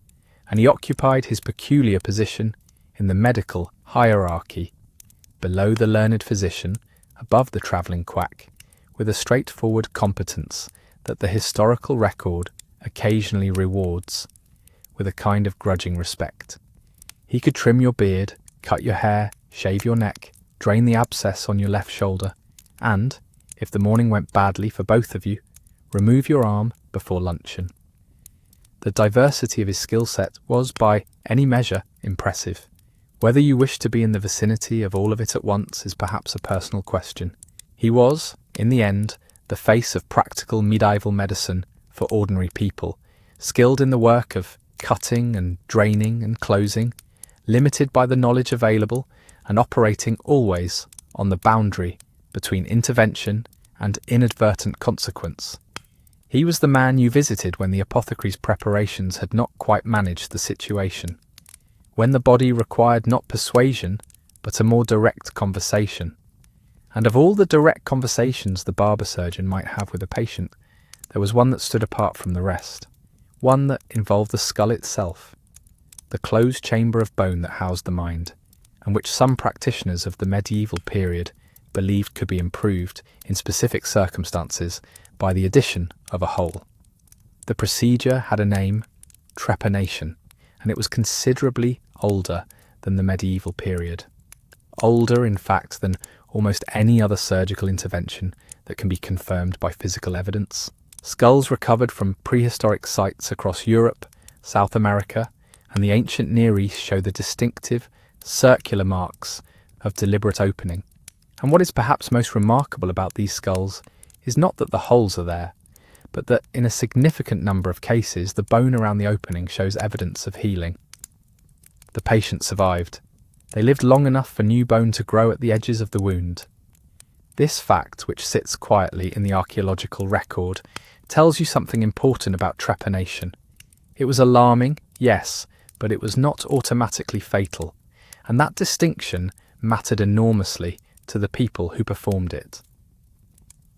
and he occupied his peculiar position in the medical hierarchy, below the learned physician, above the travelling quack, with a straightforward competence that the historical record occasionally rewards, with a kind of grudging respect. He could trim your beard, cut your hair, shave your neck, drain the abscess on your left shoulder, and, if the morning went badly for both of you, remove your arm before luncheon. The diversity of his skill set was, by any measure, impressive. Whether you wish to be in the vicinity of all of it at once is perhaps a personal question. He was, in the end, the face of practical medieval medicine for ordinary people, skilled in the work of cutting and draining and closing, limited by the knowledge available and operating always on the boundary between intervention and inadvertent consequence. He was the man you visited when the apothecary's preparations had not quite managed the situation, when the body required not persuasion but a more direct conversation. And of all the direct conversations the barber surgeon might have with a patient, there was one that stood apart from the rest, one that involved the skull itself, the closed chamber of bone that housed the mind, and which some practitioners of the medieval period believed could be improved in specific circumstances by the addition of a hole. The procedure had a name, trepanation, and it was considerably older than the medieval period. Older, in fact, than almost any other surgical intervention that can be confirmed by physical evidence. Skulls recovered from prehistoric sites across Europe, South America, and the ancient Near East show the distinctive, circular marks of deliberate opening. And what is perhaps most remarkable about these skulls is not that the holes are there, but that in a significant number of cases the bone around the opening shows evidence of healing. the patient survived. They lived long enough for new bone to grow at the edges of the wound. This fact, which sits quietly in the archaeological record, tells you something important about trepanation. It was alarming, yes, but it was not automatically fatal, and that distinction mattered enormously to the people who performed it.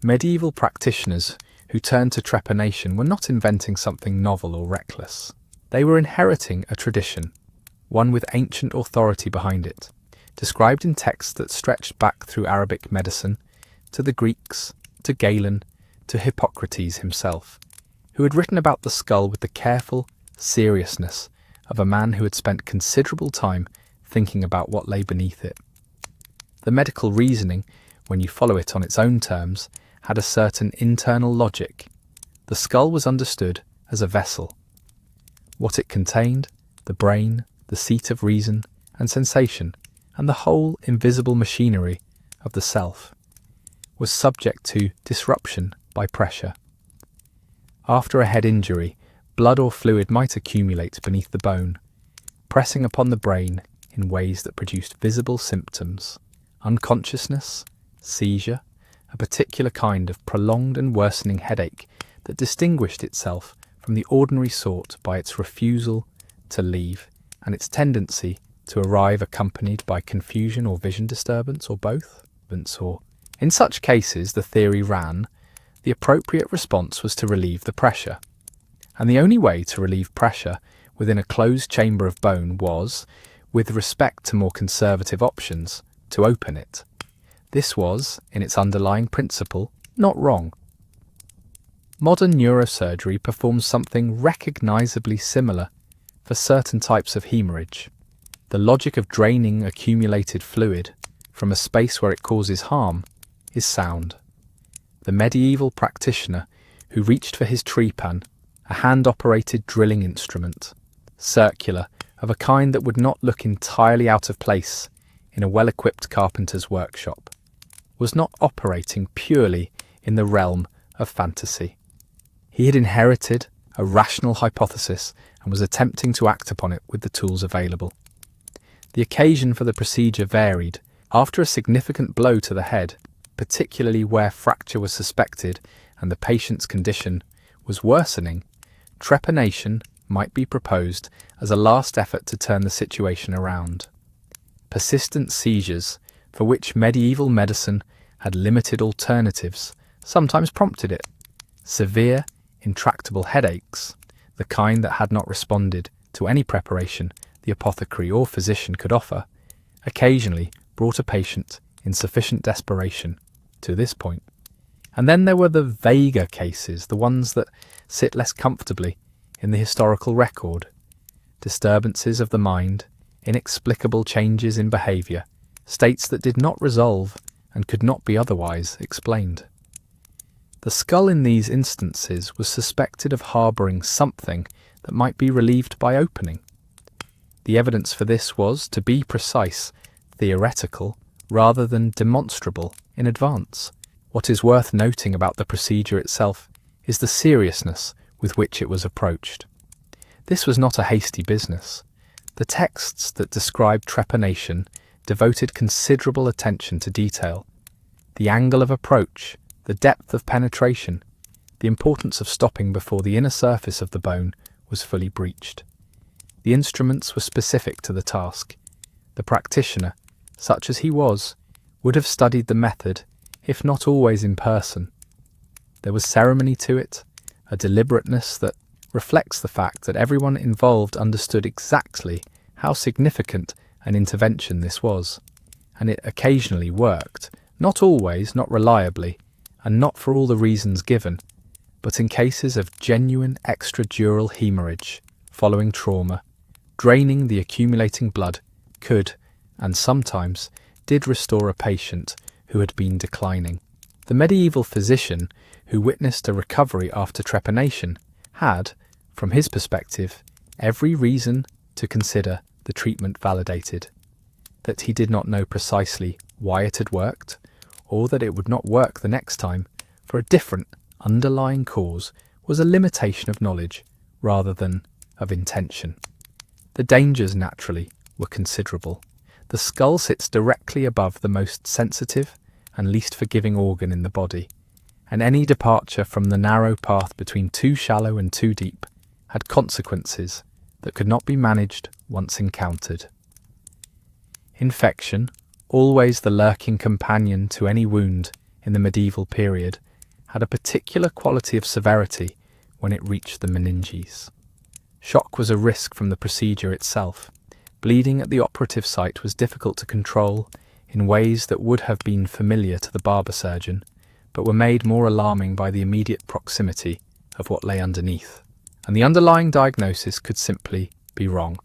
Medieval practitioners who turned to trepanation were not inventing something novel or reckless. They were inheriting a tradition, one with ancient authority behind it, described in texts that stretched back through Arabic medicine, to the Greeks, to Galen, to Hippocrates himself, who had written about the skull with the careful seriousness of a man who had spent considerable time thinking about what lay beneath it. The medical reasoning, when you follow it on its own terms, had a certain internal logic. The skull was understood as a vessel. What it contained, the brain, the seat of reason and sensation, and the whole invisible machinery of the self, was subject to disruption by pressure. After a head injury, blood or fluid might accumulate beneath the bone, pressing upon the brain in ways that produced visible symptoms: unconsciousness, seizure, a particular kind of prolonged and worsening headache that distinguished itself from the ordinary sort by its refusal to leave and its tendency to arrive accompanied by confusion or vision disturbance, or both. In such cases, the theory ran, the appropriate response was to relieve the pressure. And the only way to relieve pressure within a closed chamber of bone was, with respect to more conservative options, to open it. This was, in its underlying principle, not wrong. Modern neurosurgery performs something recognisably similar for certain types of hemorrhage. The logic of draining accumulated fluid from a space where it causes harm is sound. The medieval practitioner who reached for his trepan, a hand-operated drilling instrument, circular, of a kind that would not look entirely out of place in a well-equipped carpenter's workshop, was not operating purely in the realm of fantasy. He had inherited a rational hypothesis and was attempting to act upon it with the tools available. The occasion for the procedure varied. After a significant blow to the head, particularly where fracture was suspected and the patient's condition was worsening, trepanation might be proposed as a last effort to turn the situation around. Persistent seizures, for which medieval medicine had limited alternatives, sometimes prompted it. Severe, intractable headaches, the kind that had not responded to any preparation the apothecary or physician could offer, occasionally brought a patient in sufficient desperation to this point. And then there were the vaguer cases, the ones that sit less comfortably in the historical record. Disturbances of the mind, inexplicable changes in behaviour, states that did not resolve and could not be otherwise explained. The skull in these instances was suspected of harbouring something that might be relieved by opening. The evidence for this was, to be precise, theoretical rather than demonstrable in advance. What is worth noting about the procedure itself is the seriousness with which it was approached. This was not a hasty business. The texts that describe trepanation devoted considerable attention to detail. The angle of approach, the depth of penetration, the importance of stopping before the inner surface of the bone was fully breached. The instruments were specific to the task. The practitioner, such as he was, would have studied the method, if not always in person. There was ceremony to it, a deliberateness that reflects the fact that everyone involved understood exactly how significant an intervention this was, and it occasionally worked, not always, not reliably, and not for all the reasons given, but in cases of genuine extradural hemorrhage following trauma, draining the accumulating blood could, and sometimes did, restore a patient who had been declining. The medieval physician who witnessed a recovery after trepanation had, from his perspective, every reason to consider the treatment validated. That he did not know precisely why it had worked, or that it would not work the next time for a different underlying cause, was a limitation of knowledge rather than of intention. The dangers, naturally, were considerable. The skull sits directly above the most sensitive and least forgiving organ in the body, and any departure from the narrow path between too shallow and too deep had consequences that could not be managed once encountered. Infection, always the lurking companion to any wound in the medieval period, had a particular quality of severity when it reached the meninges. Shock was a risk from the procedure itself. Bleeding at the operative site was difficult to control in ways that would have been familiar to the barber surgeon, but were made more alarming by the immediate proximity of what lay underneath. And the underlying diagnosis could simply be wrong.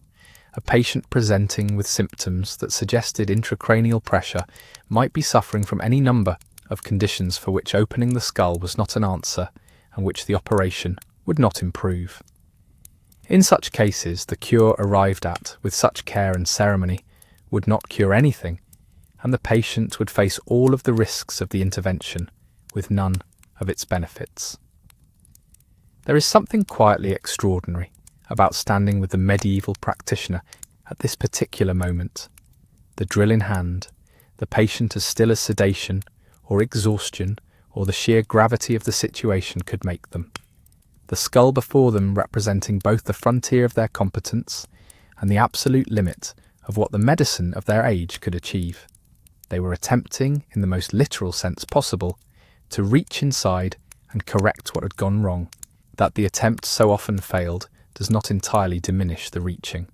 A patient presenting with symptoms that suggested intracranial pressure might be suffering from any number of conditions for which opening the skull was not an answer and which the operation would not improve. In such cases, the cure arrived at with such care and ceremony would not cure anything, and the patient would face all of the risks of the intervention with none of its benefits. There is something quietly extraordinary about standing with the medieval practitioner at this particular moment. The drill in hand, the patient as still as sedation or exhaustion or the sheer gravity of the situation could make them. The skull before them representing both the frontier of their competence and the absolute limit of what the medicine of their age could achieve. They were attempting, in the most literal sense possible, to reach inside and correct what had gone wrong. That the attempt so often failed does not entirely diminish the reaching.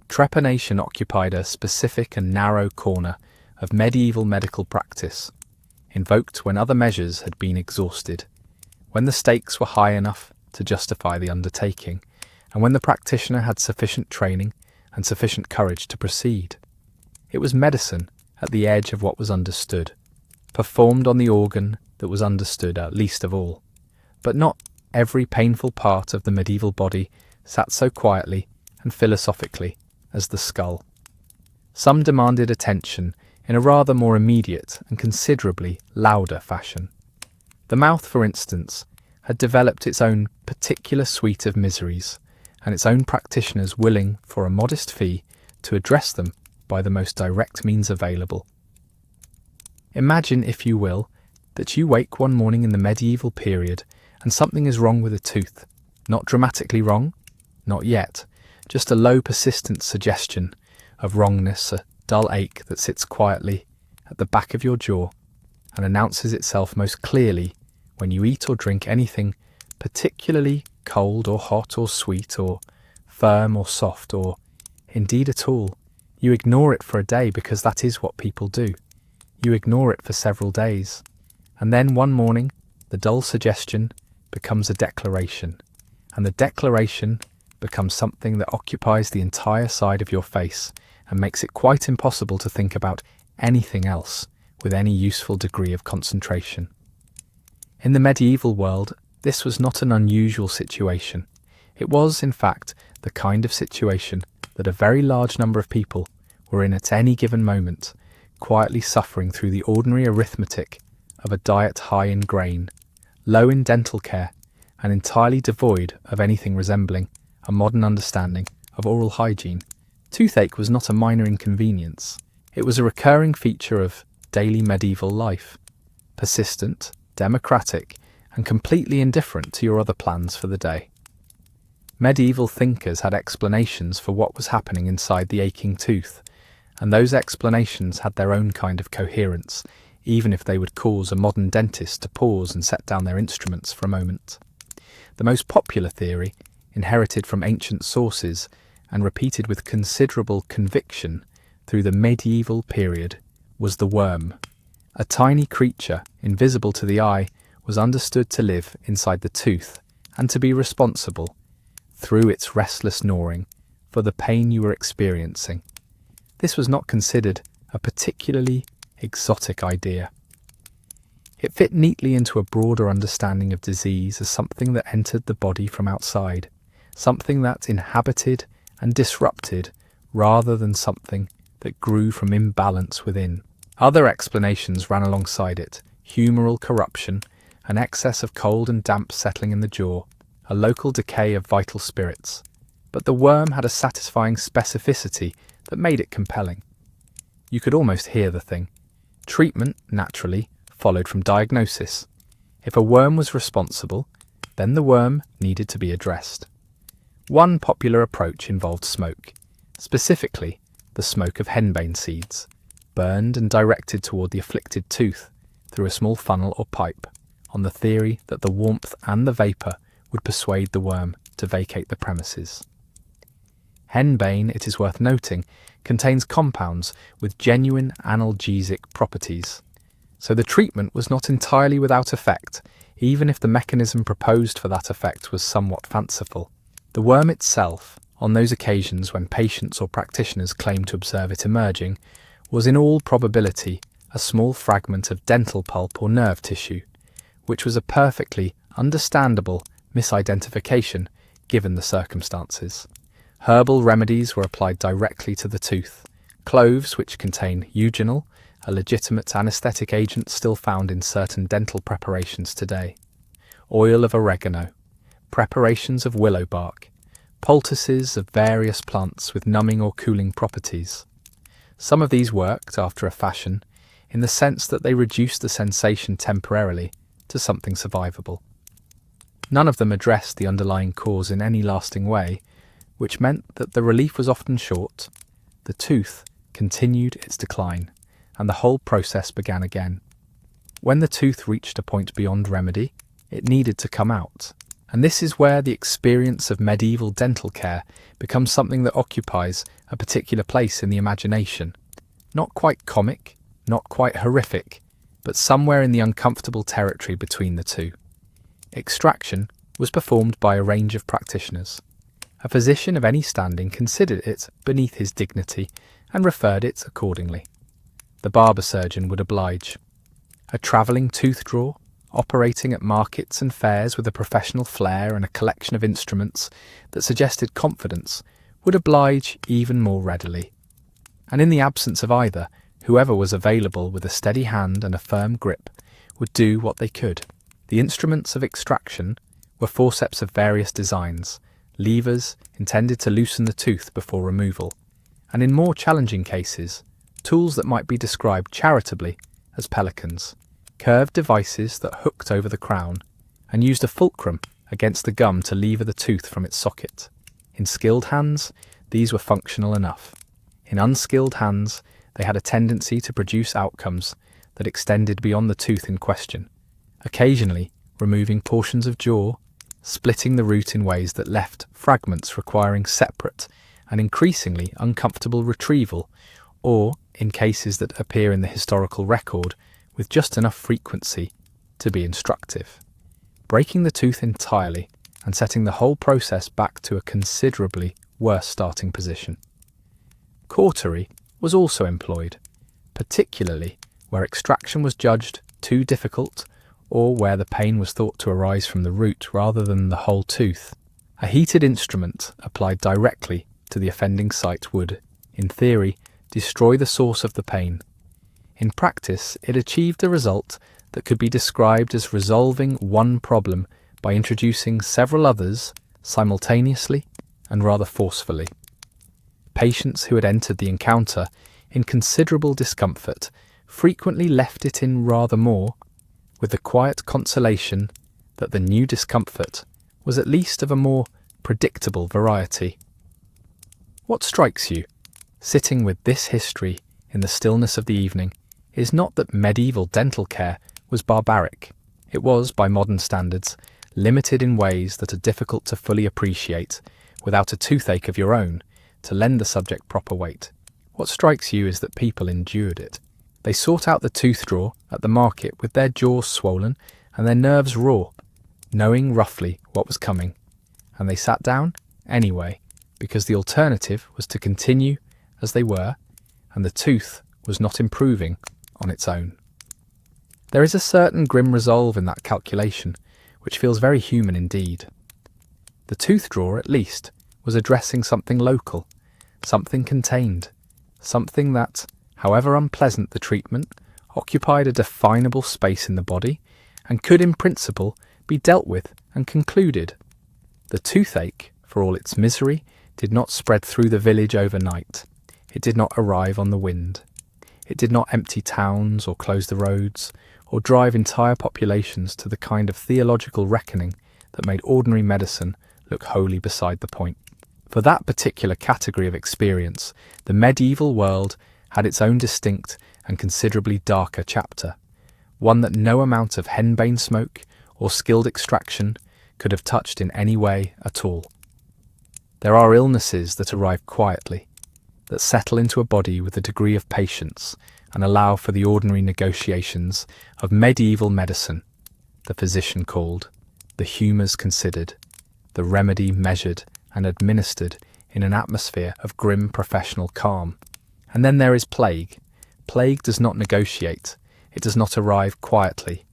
Trepanation occupied a specific and narrow corner of medieval medical practice, invoked when other measures had been exhausted, when the stakes were high enough to justify the undertaking, and when the practitioner had sufficient training and sufficient courage to proceed. It was medicine at the edge of what was understood, performed on the organ that was understood at least of all. But not every painful part of the medieval body sat so quietly and philosophically as the skull. Some demanded attention in a rather more immediate and considerably louder fashion. The mouth, for instance, had developed its own particular suite of miseries, and its own practitioners willing, for a modest fee, to address them by the most direct means available. Imagine, if you will, that you wake one morning in the medieval period and something is wrong with a tooth. Not dramatically wrong, not yet, just a low persistent suggestion of wrongness, a dull ache that sits quietly at the back of your jaw and announces itself most clearly when you eat or drink anything particularly cold or hot or sweet or firm or soft or indeed at all. You ignore it for a day because that is what people do. You ignore it for several days, and then one morning the dull suggestion becomes a declaration, and the declaration becomes something that occupies the entire side of your face and makes it quite impossible to think about anything else with any useful degree of concentration. In the medieval world, this was not an unusual situation. It was, in fact, the kind of situation that a very large number of people were in at any given moment, quietly suffering through the ordinary arithmetic of a diet high in grain, low in dental care, and entirely devoid of anything resembling a modern understanding of oral hygiene. Toothache was not a minor inconvenience. It was a recurring feature of daily medieval life, persistent, democratic, and completely indifferent to your other plans for the day. Medieval thinkers had explanations for what was happening inside the aching tooth, and those explanations had their own kind of coherence, even if they would cause a modern dentist to pause and set down their instruments for a moment. The most popular theory, inherited from ancient sources and repeated with considerable conviction through the medieval period, was the worm. A tiny creature, invisible to the eye, was understood to live inside the tooth and to be responsible, through its restless gnawing, for the pain you were experiencing. This was not considered a particularly exotic idea. It fit neatly into a broader understanding of disease as something that entered the body from outside, something that inhabited and disrupted rather than something that grew from imbalance within. Other explanations ran alongside it: humoral corruption, an excess of cold and damp settling in the jaw, a local decay of vital spirits. But the worm had a satisfying specificity that made it compelling. You could almost hear the thing. Treatment, naturally, followed from diagnosis. If a worm was responsible, then the worm needed to be addressed. One popular approach involved smoke, specifically the smoke of henbane seeds, burned and directed toward the afflicted tooth through a small funnel or pipe, on the theory that the warmth and the vapour would persuade the worm to vacate the premises. Henbane, it is worth noting, contains compounds with genuine analgesic properties, so the treatment was not entirely without effect, even if the mechanism proposed for that effect was somewhat fanciful. The worm itself, on those occasions when patients or practitioners claimed to observe it emerging, was in all probability a small fragment of dental pulp or nerve tissue, which was a perfectly understandable misidentification given the circumstances. Herbal remedies were applied directly to the tooth. Cloves, which contain eugenol, a legitimate anaesthetic agent still found in certain dental preparations today. Oil of oregano, preparations of willow bark, poultices of various plants with numbing or cooling properties. Some of these worked, after a fashion, in the sense that they reduced the sensation temporarily to something survivable. None of them addressed the underlying cause in any lasting way, which meant that the relief was often short, the tooth continued its decline, and the whole process began again. When the tooth reached a point beyond remedy, it needed to come out, and this is where the experience of medieval dental care becomes something that occupies a particular place in the imagination. Not quite comic, not quite horrific, but somewhere in the uncomfortable territory between the two. Extraction was performed by a range of practitioners. A physician of any standing considered it beneath his dignity and referred it accordingly. The barber surgeon would oblige. A travelling tooth drawer, operating at markets and fairs with a professional flair and a collection of instruments that suggested confidence, would oblige even more readily. And in the absence of either, whoever was available with a steady hand and a firm grip would do what they could. The instruments of extraction were forceps of various designs, levers intended to loosen the tooth before removal, and in more challenging cases, tools that might be described charitably as pelicans, curved devices that hooked over the crown and used a fulcrum against the gum to lever the tooth from its socket. In skilled hands, these were functional enough. In unskilled hands, they had a tendency to produce outcomes that extended beyond the tooth in question, occasionally removing portions of jaw, splitting the root in ways that left fragments requiring separate and increasingly uncomfortable retrieval, or, in cases that appear in the historical record, with just enough frequency to be instructive. Breaking the tooth entirely and setting the whole process back to a considerably worse starting position. Cautery was also employed, particularly where extraction was judged too difficult or where the pain was thought to arise from the root rather than the whole tooth. A heated instrument applied directly to the offending site would, in theory, destroy the source of the pain. In practice, it achieved a result that could be described as resolving one problem by introducing several others simultaneously and rather forcefully. Patients who had entered the encounter in considerable discomfort frequently left it in rather more, with the quiet consolation that the new discomfort was at least of a more predictable variety. What strikes you, sitting with this history in the stillness of the evening, is not that medieval dental care was barbaric. It was, by modern standards, limited in ways that are difficult to fully appreciate without a toothache of your own to lend the subject proper weight. What strikes you is that people endured it. They sought out the tooth drawer at the market with their jaws swollen and their nerves raw, knowing roughly what was coming, and they sat down anyway, because the alternative was to continue as they were, and the tooth was not improving on its own. There is a certain grim resolve in that calculation, which feels very human indeed. The tooth drawer, at least, was addressing something local, something contained, something that, however unpleasant the treatment, occupied a definable space in the body and could in principle be dealt with and concluded. The toothache, for all its misery, did not spread through the village overnight. It did not arrive on the wind. It did not empty towns or close the roads or drive entire populations to the kind of theological reckoning that made ordinary medicine look wholly beside the point. For that particular category of experience, the medieval world had its own distinct and considerably darker chapter, one that no amount of henbane smoke or skilled extraction could have touched in any way at all. There are illnesses that arrive quietly, that settle into a body with a degree of patience and allow for the ordinary negotiations of medieval medicine, the physician called, the humours considered, the remedy measured and administered in an atmosphere of grim professional calm. And then there is plague. Plague does not negotiate. It does not arrive quietly.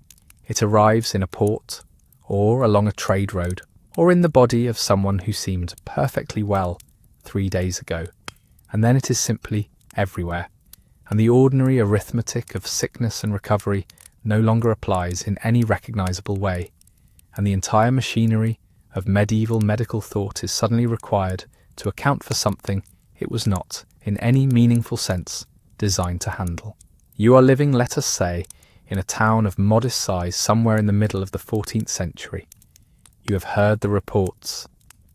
It arrives in a port, or along a trade road, or in the body of someone who seemed perfectly well 3 days ago. And then it is simply everywhere. And the ordinary arithmetic of sickness and recovery no longer applies in any recognisable way. And the entire machinery of medieval medical thought is suddenly required to account for something it was not, in any meaningful sense, designed to handle. You are living, let us say, in a town of modest size somewhere in the middle of the 14th century. You have heard the reports.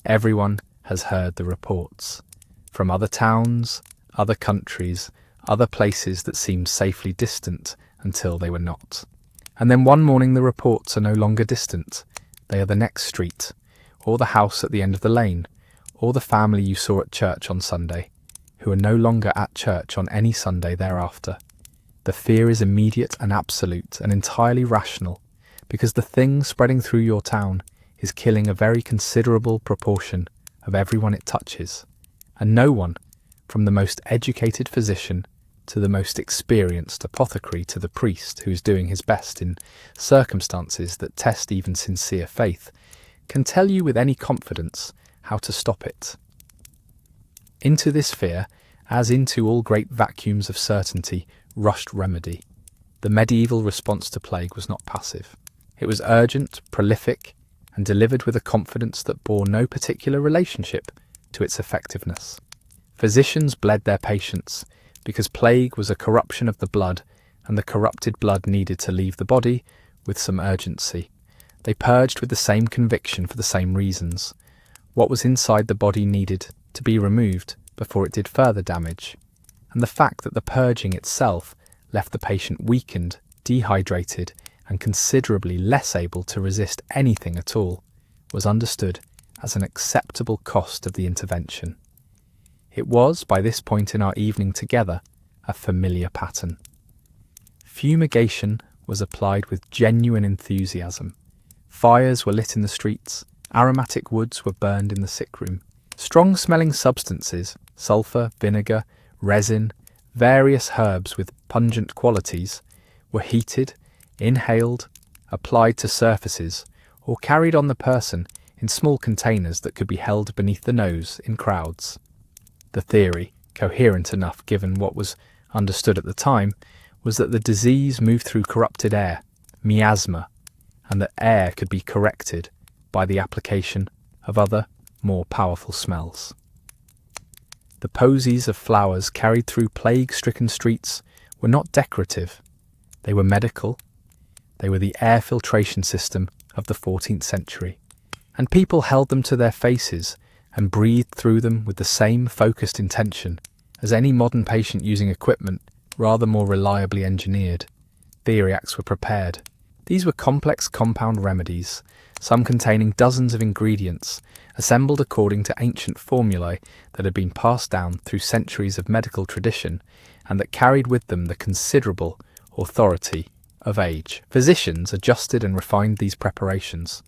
Everyone has heard the reports. From other towns, other countries, other places that seemed safely distant until they were not. And then one morning the reports are no longer distant. They are the next street, or the house at the end of the lane, or the family you saw at church on Sunday, who are no longer at church on any Sunday thereafter. The fear is immediate and absolute and entirely rational, because the thing spreading through your town is killing a very considerable proportion of everyone it touches, and no one, from the most educated physician to the most experienced apothecary to the priest who is doing his best in circumstances that test even sincere faith, can tell you with any confidence how to stop it. Into this fear, as into all great vacuums of certainty, rushed remedy. The medieval response to plague was not passive. It was urgent, prolific, and delivered with a confidence that bore no particular relationship to its effectiveness. Physicians bled their patients because plague was a corruption of the blood, and the corrupted blood needed to leave the body with some urgency. They purged with the same conviction for the same reasons. What was inside the body needed to be removed before it did further damage, and the fact that the purging itself left the patient weakened, dehydrated, and considerably less able to resist anything at all was understood as an acceptable cost of the intervention. It was, by this point in our evening together, a familiar pattern. Fumigation was applied with genuine enthusiasm. Fires were lit in the streets, aromatic woods were burned in the sick room. Strong-smelling substances, sulphur, vinegar, resin, various herbs with pungent qualities, were heated, inhaled, applied to surfaces, or carried on the person in small containers that could be held beneath the nose in crowds. The theory, coherent enough given what was understood at the time, was that the disease moved through corrupted air, miasma, and that air could be corrected by the application of other, more powerful smells. The posies of flowers carried through plague-stricken streets were not decorative. They were medical. They were the air filtration system of the 14th century, and people held them to their faces and breathed through them with the same focused intention as any modern patient using equipment rather more reliably engineered. Theriacs were prepared. These were complex compound remedies, some containing dozens of ingredients, assembled according to ancient formulae that had been passed down through centuries of medical tradition and that carried with them the considerable authority of age. Physicians adjusted and refined these preparations,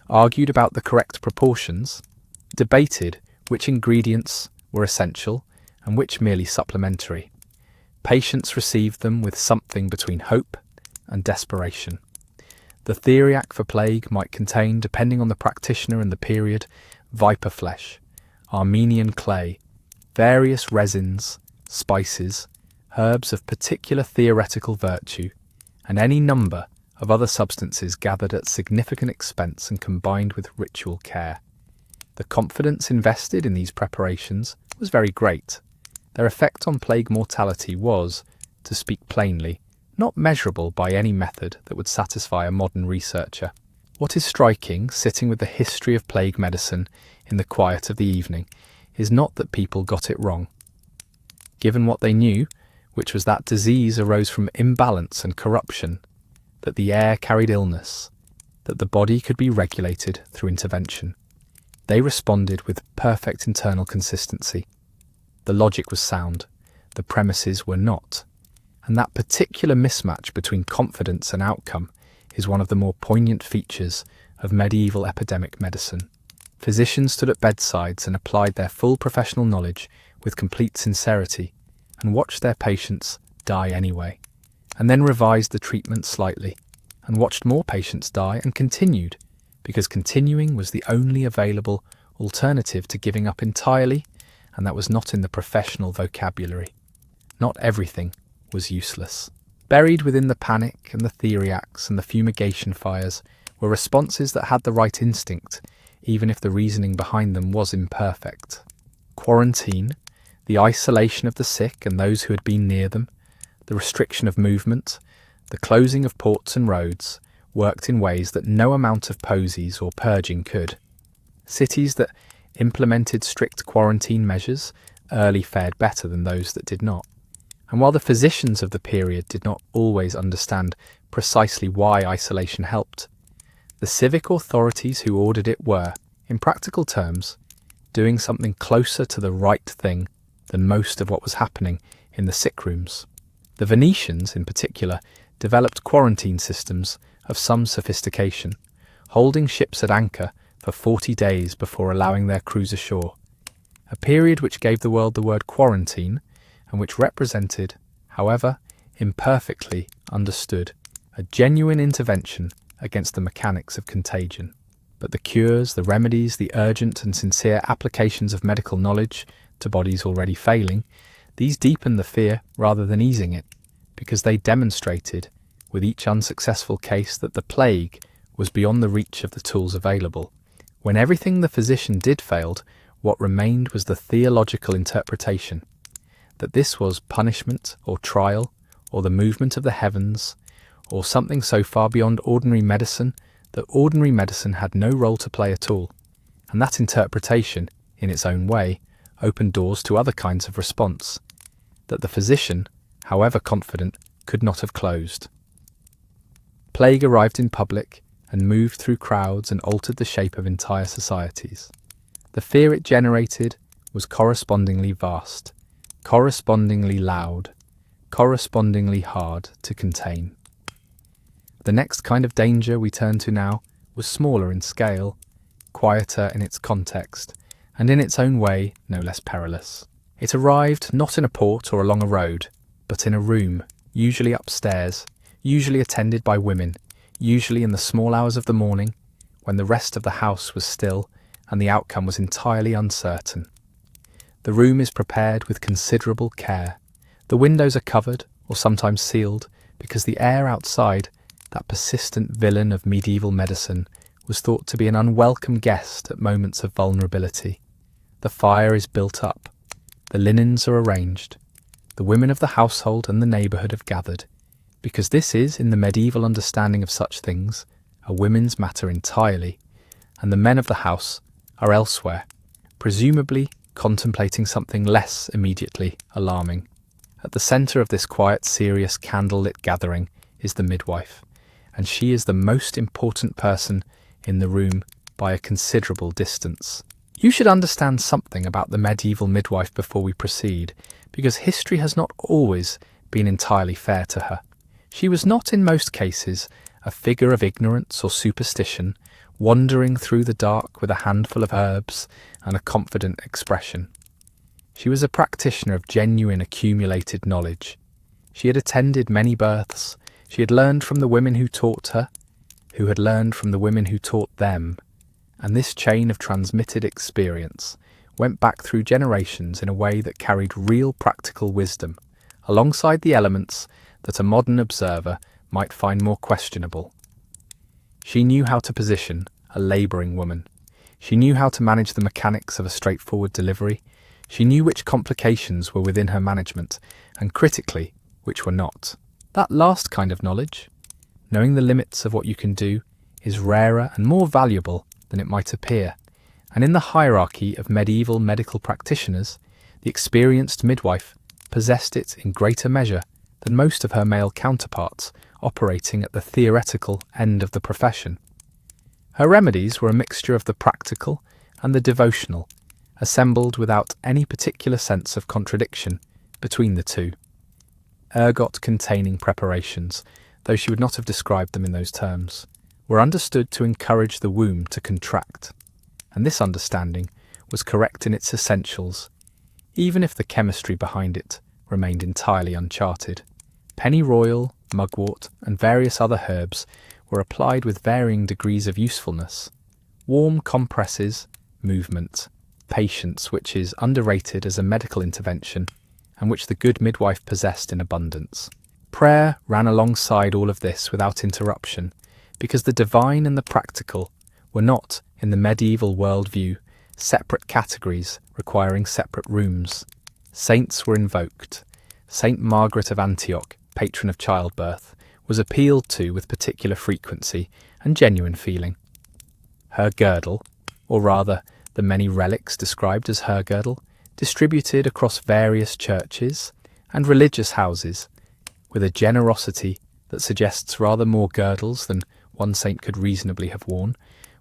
argued about the correct proportions, debated which ingredients were essential and which merely supplementary. Patients received them with something between hope and desperation. The theriac for plague might contain, depending on the practitioner and the period, viper flesh, Armenian clay, various resins, spices, herbs of particular theoretical virtue, and any number of other substances gathered at significant expense and combined with ritual care. The confidence invested in these preparations was very great. Their effect on plague mortality was, to speak plainly, not measurable by any method that would satisfy a modern researcher. What is striking, sitting with the history of plague medicine in the quiet of the evening, is not that people got it wrong. Given what they knew, which was that disease arose from imbalance and corruption, that the air carried illness, that the body could be regulated through intervention, they responded with perfect internal consistency. The logic was sound, the premises were not. And that particular mismatch between confidence and outcome is one of the more poignant features of medieval epidemic medicine. Physicians stood at bedsides and applied their full professional knowledge with complete sincerity and watched their patients die anyway, and then revised the treatment slightly, and watched more patients die and continued, because continuing was the only available alternative to giving up entirely, and that was not in the professional vocabulary. Not everything was useless. Buried within the panic and the theriacs and the fumigation fires were responses that had the right instinct, even if the reasoning behind them was imperfect. Quarantine, the isolation of the sick and those who had been near them, the restriction of movement, the closing of ports and roads, worked in ways that no amount of posies or purging could. Cities that implemented strict quarantine measures early fared better than those that did not. And while the physicians of the period did not always understand precisely why isolation helped, the civic authorities who ordered it were, in practical terms, doing something closer to the right thing than most of what was happening in the sick rooms. The Venetians, in particular, developed quarantine systems of some sophistication, holding ships at anchor for 40 days before allowing their crews ashore, a period which gave the world the word quarantine and which represented, however imperfectly understood, a genuine intervention against the mechanics of contagion. But the cures, the remedies, the urgent and sincere applications of medical knowledge to bodies already failing, these deepened the fear rather than easing it, because they demonstrated, with each unsuccessful case, that the plague was beyond the reach of the tools available. When everything the physician did failed, what remained was the theological interpretation, that this was punishment or trial or the movement of the heavens, or something so far beyond ordinary medicine that ordinary medicine had no role to play at all, and that interpretation, in its own way, opened doors to other kinds of response, that the physician, however confident, could not have closed. Plague arrived in public and moved through crowds and altered the shape of entire societies. The fear it generated was correspondingly vast, correspondingly loud, correspondingly hard to contain. The next kind of danger we turn to now was smaller in scale, quieter in its context, and in its own way no less perilous. It arrived not in a port or along a road, but in a room, usually upstairs, usually attended by women, usually in the small hours of the morning, when the rest of the house was still and the outcome was entirely uncertain. The room is prepared with considerable care. The windows are covered, or sometimes sealed, because the air outside, that persistent villain of medieval medicine, was thought to be an unwelcome guest at moments of vulnerability. The fire is built up. The linens are arranged. The women of the household and the neighbourhood have gathered, because this is, in the medieval understanding of such things, a women's matter entirely, and the men of the house are elsewhere, presumably contemplating something less immediately alarming. At the centre of this quiet, serious, candle-lit gathering is the midwife, and she is the most important person in the room by a considerable distance. You should understand something about the medieval midwife before we proceed, because history has not always been entirely fair to her. She was not, in most cases, a figure of ignorance or superstition, wandering through the dark with a handful of herbs and a confident expression. She was a practitioner of genuine accumulated knowledge. She had attended many births. She had learned from the women who taught her, who had learned from the women who taught them, and this chain of transmitted experience went back through generations in a way that carried real practical wisdom, alongside the elements that a modern observer might find more questionable. She knew how to position a labouring woman. She knew how to manage the mechanics of a straightforward delivery. She knew which complications were within her management, and critically, which were not. That last kind of knowledge, knowing the limits of what you can do, is rarer and more valuable than it might appear. And in the hierarchy of medieval medical practitioners, the experienced midwife possessed it in greater measure than most of her male counterparts operating at the theoretical end of the profession. Her remedies were a mixture of the practical and the devotional, assembled without any particular sense of contradiction between the two. Ergot-containing preparations, though she would not have described them in those terms, were understood to encourage the womb to contract, and this understanding was correct in its essentials, even if the chemistry behind it remained entirely uncharted. Pennyroyal, mugwort, and various other herbs were applied with varying degrees of usefulness. Warm compresses, movement, patience, which is underrated as a medical intervention, and which the good midwife possessed in abundance. Prayer ran alongside all of this without interruption, because the divine and the practical were not, in the medieval worldview, separate categories requiring separate rooms. Saints were invoked. Saint Margaret of Antioch, patron of childbirth, was appealed to with particular frequency and genuine feeling. Her girdle, or rather the many relics described as her girdle, distributed across various churches and religious houses, with a generosity that suggests rather more girdles than one saint could reasonably have worn,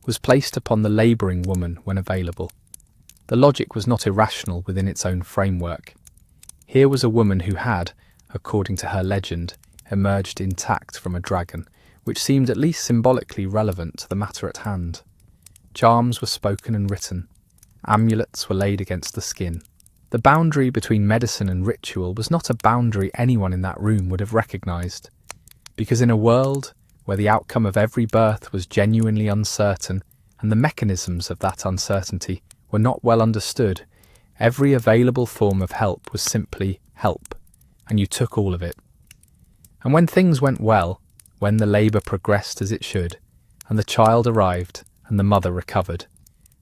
was placed upon the labouring woman when available. The logic was not irrational within its own framework. Here was a woman who had, according to her legend, emerged intact from a dragon, which seemed at least symbolically relevant to the matter at hand. Charms were spoken and written. Amulets were laid against the skin. The boundary between medicine and ritual was not a boundary anyone in that room would have recognised, because in a world where the outcome of every birth was genuinely uncertain and the mechanisms of that uncertainty were not well understood, every available form of help was simply help, and you took all of it. And when things went well, when the labour progressed as it should, and the child arrived and the mother recovered,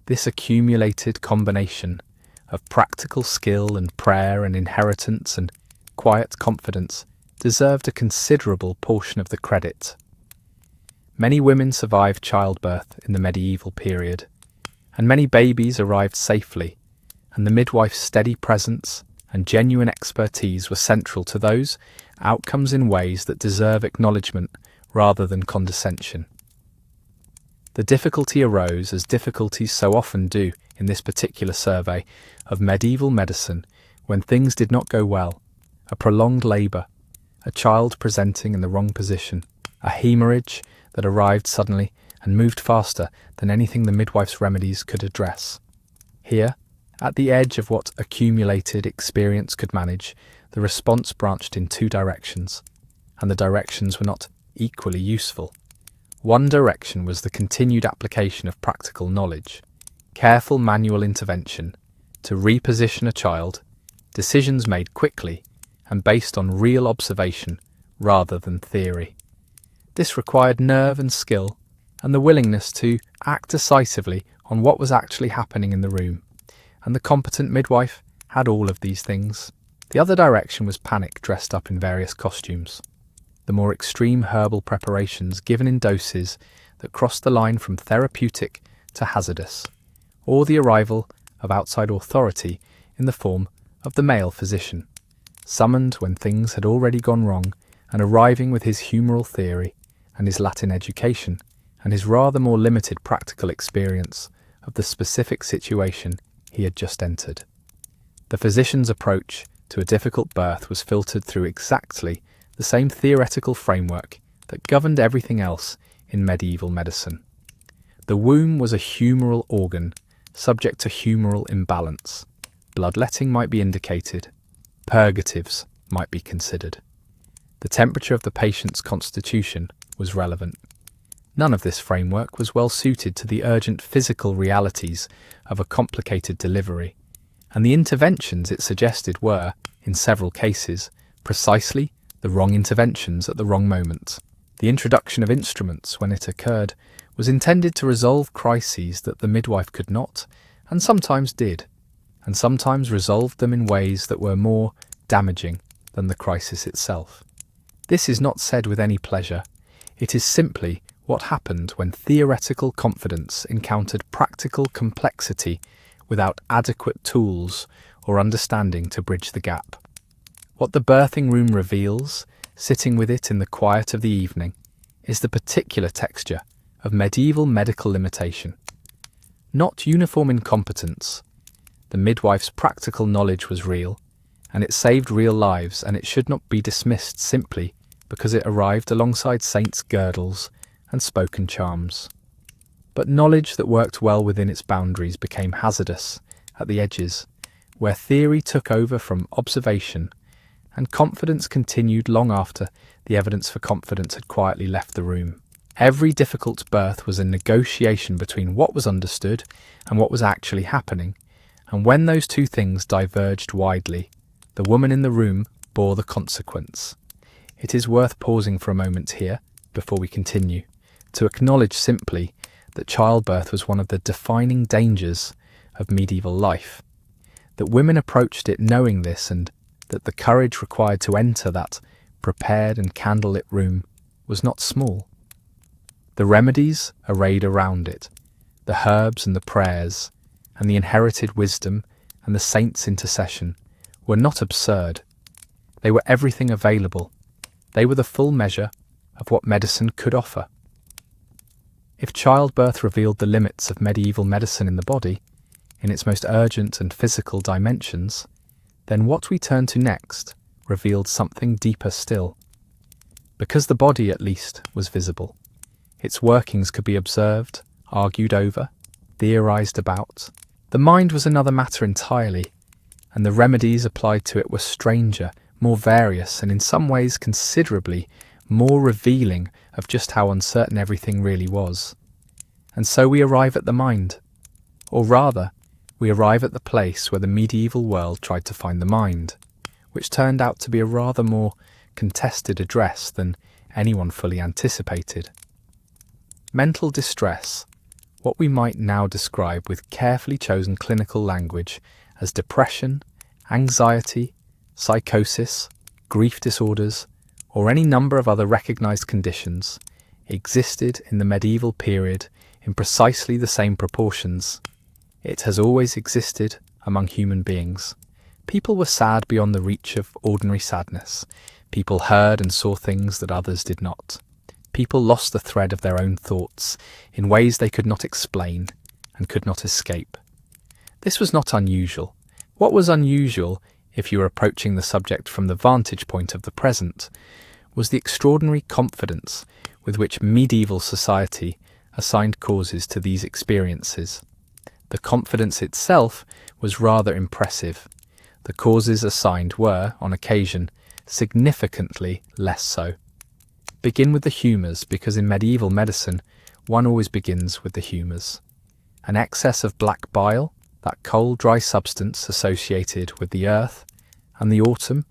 this accumulated combination of practical skill and prayer and inheritance and quiet confidence deserved a considerable portion of the credit. Many women survived childbirth in the medieval period, and many babies arrived safely, and the midwife's steady presence and genuine expertise were central to those outcomes in ways that deserve acknowledgement rather than condescension. The difficulty arose, as difficulties so often do in this particular survey of medieval medicine, when things did not go well: a prolonged labour, a child presenting in the wrong position, a hemorrhage that arrived suddenly and moved faster than anything the midwife's remedies could address. Here, at the edge of what accumulated experience could manage, the response branched in two directions, and the directions were not equally useful. One direction was the continued application of practical knowledge, careful manual intervention to reposition a child, decisions made quickly and based on real observation rather than theory. This required nerve and skill and the willingness to act decisively on what was actually happening in the room, and the competent midwife had all of these things. The other direction was panic dressed up in various costumes. The more extreme herbal preparations given in doses that crossed the line from therapeutic to hazardous, or the arrival of outside authority in the form of the male physician, summoned when things had already gone wrong and arriving with his humoral theory and his Latin education and his rather more limited practical experience of the specific situation he had just entered. The physician's approach to a difficult birth was filtered through exactly the same theoretical framework that governed everything else in medieval medicine. The womb was a humoral organ, subject to humoral imbalance. Bloodletting might be indicated. Purgatives might be considered. The temperature of the patient's constitution was relevant. None of this framework was well suited to the urgent physical realities of a complicated delivery, and the interventions it suggested were, in several cases, precisely the wrong interventions at the wrong moment. The introduction of instruments, when it occurred, was intended to resolve crises that the midwife could not, and sometimes did, and sometimes resolved them in ways that were more damaging than the crisis itself. This is not said with any pleasure. It is simply what happened when theoretical confidence encountered practical complexity without adequate tools or understanding to bridge the gap. What the birthing room reveals, sitting with it in the quiet of the evening, is the particular texture of medieval medical limitation. Not uniform incompetence. The midwife's practical knowledge was real, and it saved real lives, and it should not be dismissed simply because it arrived alongside saints' girdles and spoken charms. But knowledge that worked well within its boundaries became hazardous at the edges, where theory took over from observation, and confidence continued long after the evidence for confidence had quietly left the room. Every difficult birth was a negotiation between what was understood and what was actually happening, and when those two things diverged widely, the woman in the room bore the consequence. It is worth pausing for a moment here, before we continue, to acknowledge simply that childbirth was one of the defining dangers of medieval life, that women approached it knowing this, and that the courage required to enter that prepared and candlelit room was not small. The remedies arrayed around it, the herbs and the prayers, and the inherited wisdom and the saints' intercession were not absurd. They were everything available. They were the full measure of what medicine could offer. If childbirth revealed the limits of medieval medicine in the body, in its most urgent and physical dimensions, then what we turn to next revealed something deeper still. Because the body, at least, was visible, its workings could be observed, argued over, theorized about. The mind was another matter entirely, and the remedies applied to it were stranger, more various, and in some ways considerably more revealing of just how uncertain everything really was. And so we arrive at the mind, or rather, we arrive at the place where the medieval world tried to find the mind, which turned out to be a rather more contested address than anyone fully anticipated. Mental distress, what we might now describe with carefully chosen clinical language as depression, anxiety, psychosis, grief disorders, or any number of other recognized conditions, existed in the medieval period in precisely the same proportions. It has always existed among human beings. People were sad beyond the reach of ordinary sadness. People heard and saw things that others did not. People lost the thread of their own thoughts in ways they could not explain and could not escape. This was not unusual. What was unusual, if you were approaching the subject from the vantage point of the present, was the extraordinary confidence with which medieval society assigned causes to these experiences. The confidence itself was rather impressive. The causes assigned were, on occasion, significantly less so. Begin with the humours, because in medieval medicine, one always begins with the humours. An excess of black bile, that cold, dry substance associated with the earth and the autumn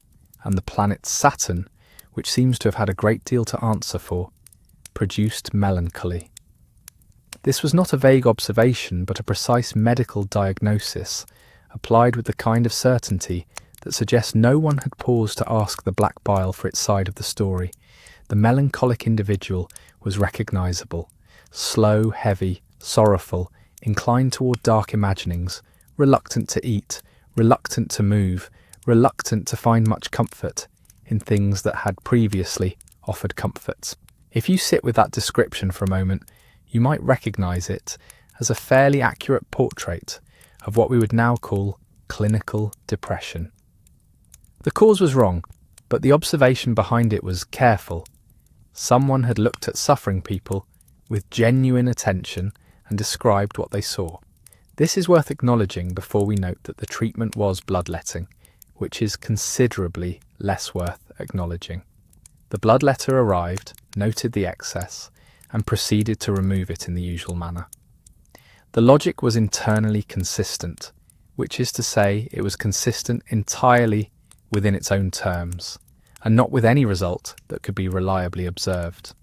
and the planet Saturn, which seems to have had a great deal to answer for, produced melancholy. This was not a vague observation, but a precise medical diagnosis, applied with the kind of certainty that suggests no one had paused to ask the black bile for its side of the story. The melancholic individual was recognisable, slow, heavy, sorrowful, inclined toward dark imaginings, reluctant to eat, reluctant to move, reluctant to find much comfort in things that had previously offered comforts. If you sit with that description for a moment, you might recognise it as a fairly accurate portrait of what we would now call clinical depression. The cause was wrong, but the observation behind it was careful. Someone had looked at suffering people with genuine attention and described what they saw. This is worth acknowledging before we note that the treatment was bloodletting, which is considerably less worth acknowledging. The bloodletter arrived, noted the excess, and proceeded to remove it in the usual manner. The logic was internally consistent, which is to say it was consistent entirely within its own terms, and not with any result that could be reliably observed.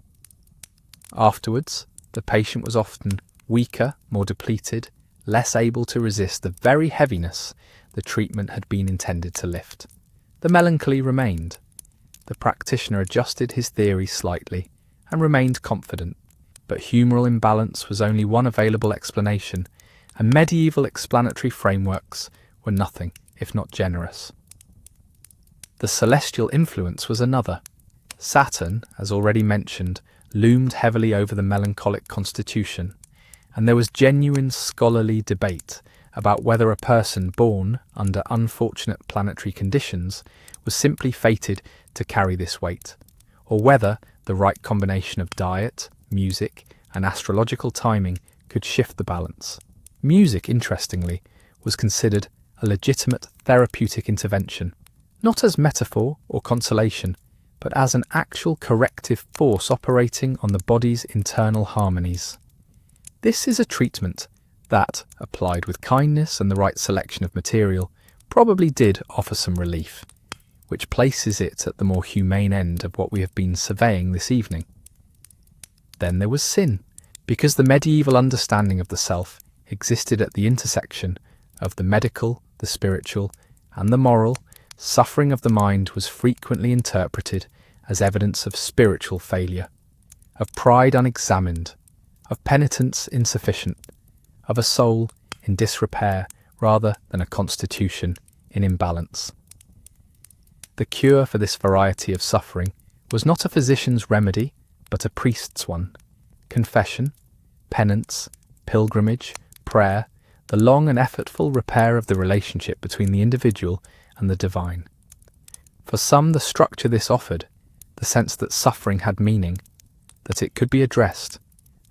Afterwards, the patient was often weaker, more depleted, less able to resist the very heaviness the treatment had been intended to lift. The melancholy remained. The practitioner adjusted his theory slightly and remained confident, but humoral imbalance was only one available explanation, and medieval explanatory frameworks were nothing if not generous. The celestial influence was another. Saturn, as already mentioned, loomed heavily over the melancholic constitution, and there was genuine scholarly debate about whether a person born under unfortunate planetary conditions was simply fated to carry this weight, or whether the right combination of diet, music, and astrological timing could shift the balance. Music, interestingly, was considered a legitimate therapeutic intervention, not as metaphor or consolation, but as an actual corrective force operating on the body's internal harmonies. This is a treatment that, applied with kindness and the right selection of material, probably did offer some relief, which places it at the more humane end of what we have been surveying this evening. Then there was sin, because the medieval understanding of the self existed at the intersection of the medical, the spiritual, and the moral. Suffering of the mind was frequently interpreted as evidence of spiritual failure, of pride unexamined, of penitence insufficient, of a soul in disrepair rather than a constitution in imbalance. The cure for this variety of suffering was not a physician's remedy, but a priest's one. Confession, penance, pilgrimage, prayer, the long and effortful repair of the relationship between the individual and the divine. For some, the structure this offered, the sense that suffering had meaning, that it could be addressed,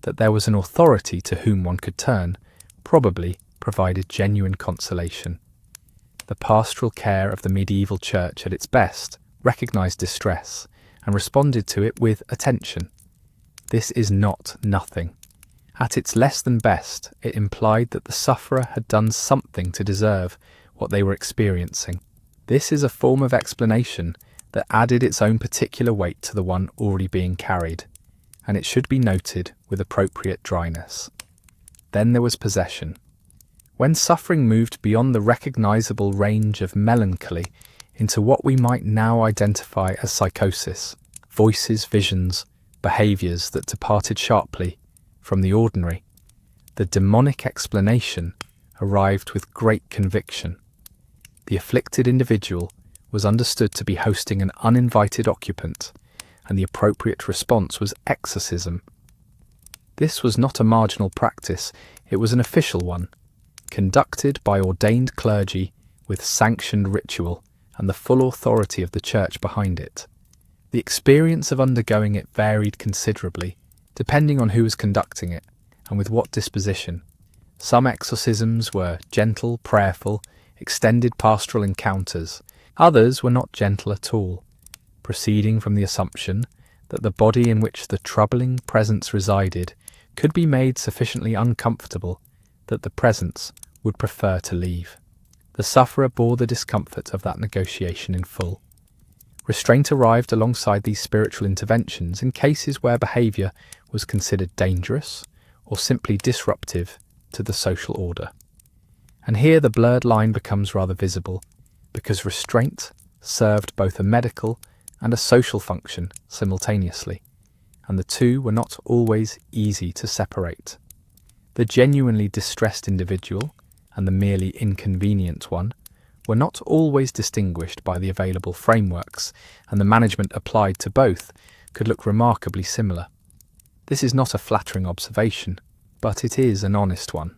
that there was an authority to whom one could turn, probably provided genuine consolation. The pastoral care of the medieval church at its best recognised distress and responded to it with attention. This is not nothing. At its less than best, it implied that the sufferer had done something to deserve what they were experiencing. This is a form of explanation that added its own particular weight to the one already being carried, and it should be noted with appropriate dryness. Then there was possession. When suffering moved beyond the recognisable range of melancholy into what we might now identify as psychosis, voices, visions, behaviours that departed sharply from the ordinary, the demonic explanation arrived with great conviction. The afflicted individual was understood to be hosting an uninvited occupant, and the appropriate response was exorcism. This was not a marginal practice, it was an official one, conducted by ordained clergy with sanctioned ritual and the full authority of the church behind it. The experience of undergoing it varied considerably, depending on who was conducting it and with what disposition. Some exorcisms were gentle, prayerful, extended pastoral encounters. Others were not gentle at all, proceeding from the assumption that the body in which the troubling presence resided could be made sufficiently uncomfortable that the presence would prefer to leave. The sufferer bore the discomfort of that negotiation in full. Restraint arrived alongside these spiritual interventions in cases where behaviour was considered dangerous or simply disruptive to the social order. And here the blurred line becomes rather visible, because restraint served both a medical and a social function simultaneously, and the two were not always easy to separate. The genuinely distressed individual and the merely inconvenient one were not always distinguished by the available frameworks, and the management applied to both could look remarkably similar. This is not a flattering observation, but it is an honest one.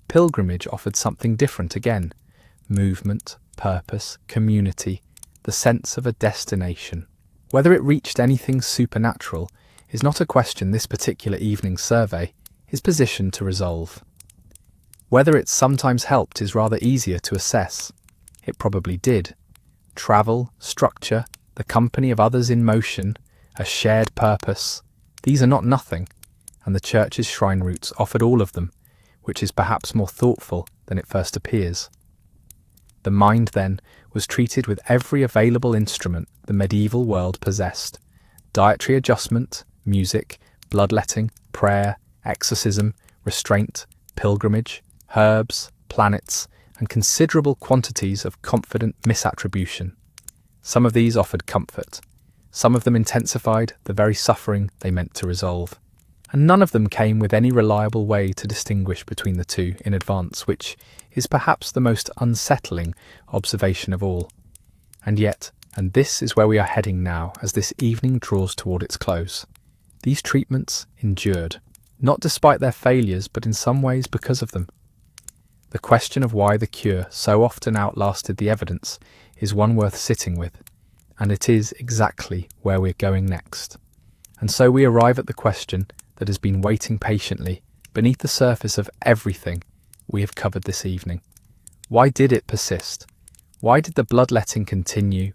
Pilgrimage offered something different again: movement, purpose, community, the sense of a destination. Whether it reached anything supernatural is not a question this particular evening's survey is positioned to resolve. Whether it sometimes helped is rather easier to assess. It probably did. Travel, structure, the company of others in motion, a shared purpose, these are not nothing, and the church's shrine routes offered all of them, which is perhaps more thoughtful than it first appears. The mind, then, was treated with every available instrument the medieval world possessed: dietary adjustment, music, bloodletting, prayer, exorcism, restraint, pilgrimage, herbs, planets, and considerable quantities of confident misattribution. Some of these offered comfort. Some of them intensified the very suffering they meant to resolve. And none of them came with any reliable way to distinguish between the two in advance, which is perhaps the most unsettling observation of all. And yet, and this is where we are heading now as this evening draws toward its close, these treatments endured, not despite their failures, but in some ways because of them. The question of why the cure so often outlasted the evidence is one worth sitting with, and it is exactly where we're going next. And so we arrive at the question that has been waiting patiently beneath the surface of everything we have covered this evening. Why did it persist? Why did the bloodletting continue,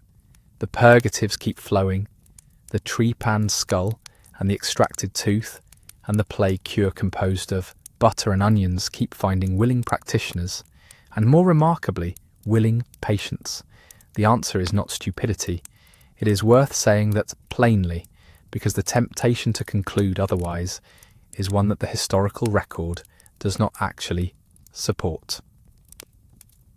the purgatives keep flowing, the trepanned skull and the extracted tooth, and the plague cure composed of butter and onions keep finding willing practitioners, and more remarkably, willing patients? The answer is not stupidity. It is worth saying that plainly, because the temptation to conclude otherwise is one that the historical record does not actually support.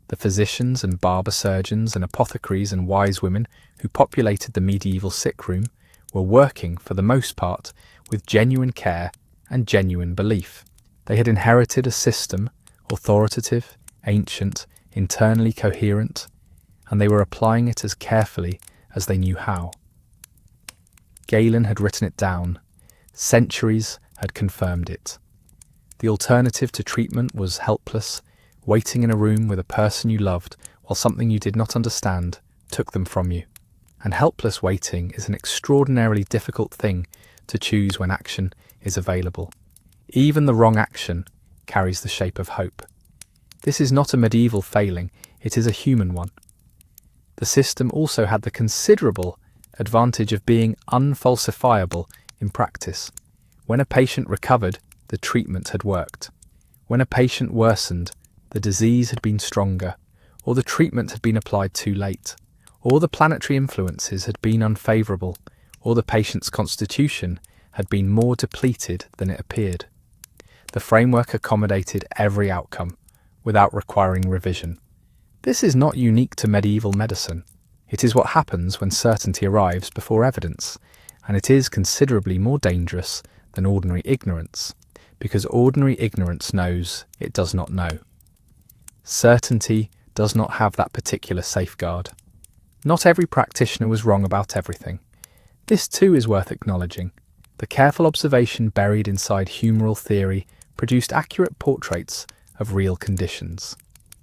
The physicians and barber surgeons and apothecaries and wise women who populated the medieval sick room were working, for the most part, with genuine care and genuine belief. They had inherited a system, authoritative, ancient, internally coherent, and they were applying it as carefully as they knew how. Galen had written it down. Centuries had confirmed it. The alternative to treatment was helpless, waiting in a room with a person you loved while something you did not understand took them from you. And helpless waiting is an extraordinarily difficult thing to choose when action is available. Even the wrong action carries the shape of hope. This is not a medieval failing, it is a human one. The system also had the considerable advantage of being unfalsifiable in practice. When a patient recovered, the treatment had worked. When a patient worsened, the disease had been stronger, or the treatment had been applied too late, or the planetary influences had been unfavourable, or the patient's constitution had been more depleted than it appeared. The framework accommodated every outcome, without requiring revision. This is not unique to medieval medicine. It is what happens when certainty arrives before evidence, and it is considerably more dangerous than ordinary ignorance, because ordinary ignorance knows it does not know. Certainty does not have that particular safeguard. Not every practitioner was wrong about everything. This too is worth acknowledging. The careful observation buried inside humoral theory produced accurate portraits of real conditions.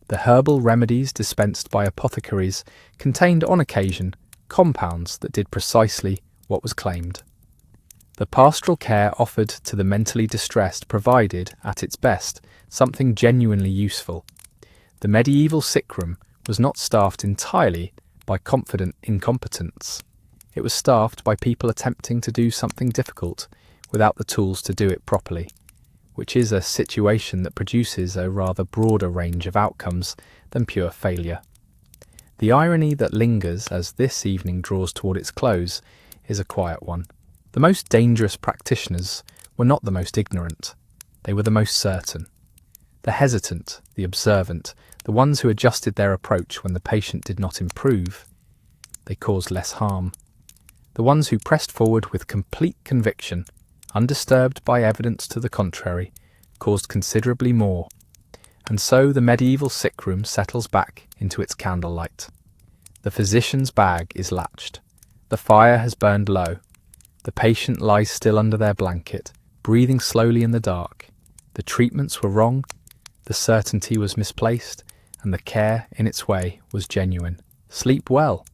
The herbal remedies dispensed by apothecaries contained on occasion compounds that did precisely what was claimed. The pastoral care offered to the mentally distressed provided, at its best, something genuinely useful. The medieval sickroom was not staffed entirely by confident incompetents. It was staffed by people attempting to do something difficult without the tools to do it properly, which is a situation that produces a rather broader range of outcomes than pure failure. The irony that lingers as this evening draws toward its close is a quiet one. The most dangerous practitioners were not the most ignorant. They were the most certain. The hesitant, the observant, the ones who adjusted their approach when the patient did not improve, they caused less harm. The ones who pressed forward with complete conviction, undisturbed by evidence to the contrary, caused considerably more. And so the medieval sickroom settles back into its candlelight. The physician's bag is latched. The fire has burned low. The patient lies still under their blanket, breathing slowly in the dark. The treatments were wrong, the certainty was misplaced, and the care in its way was genuine. Sleep well.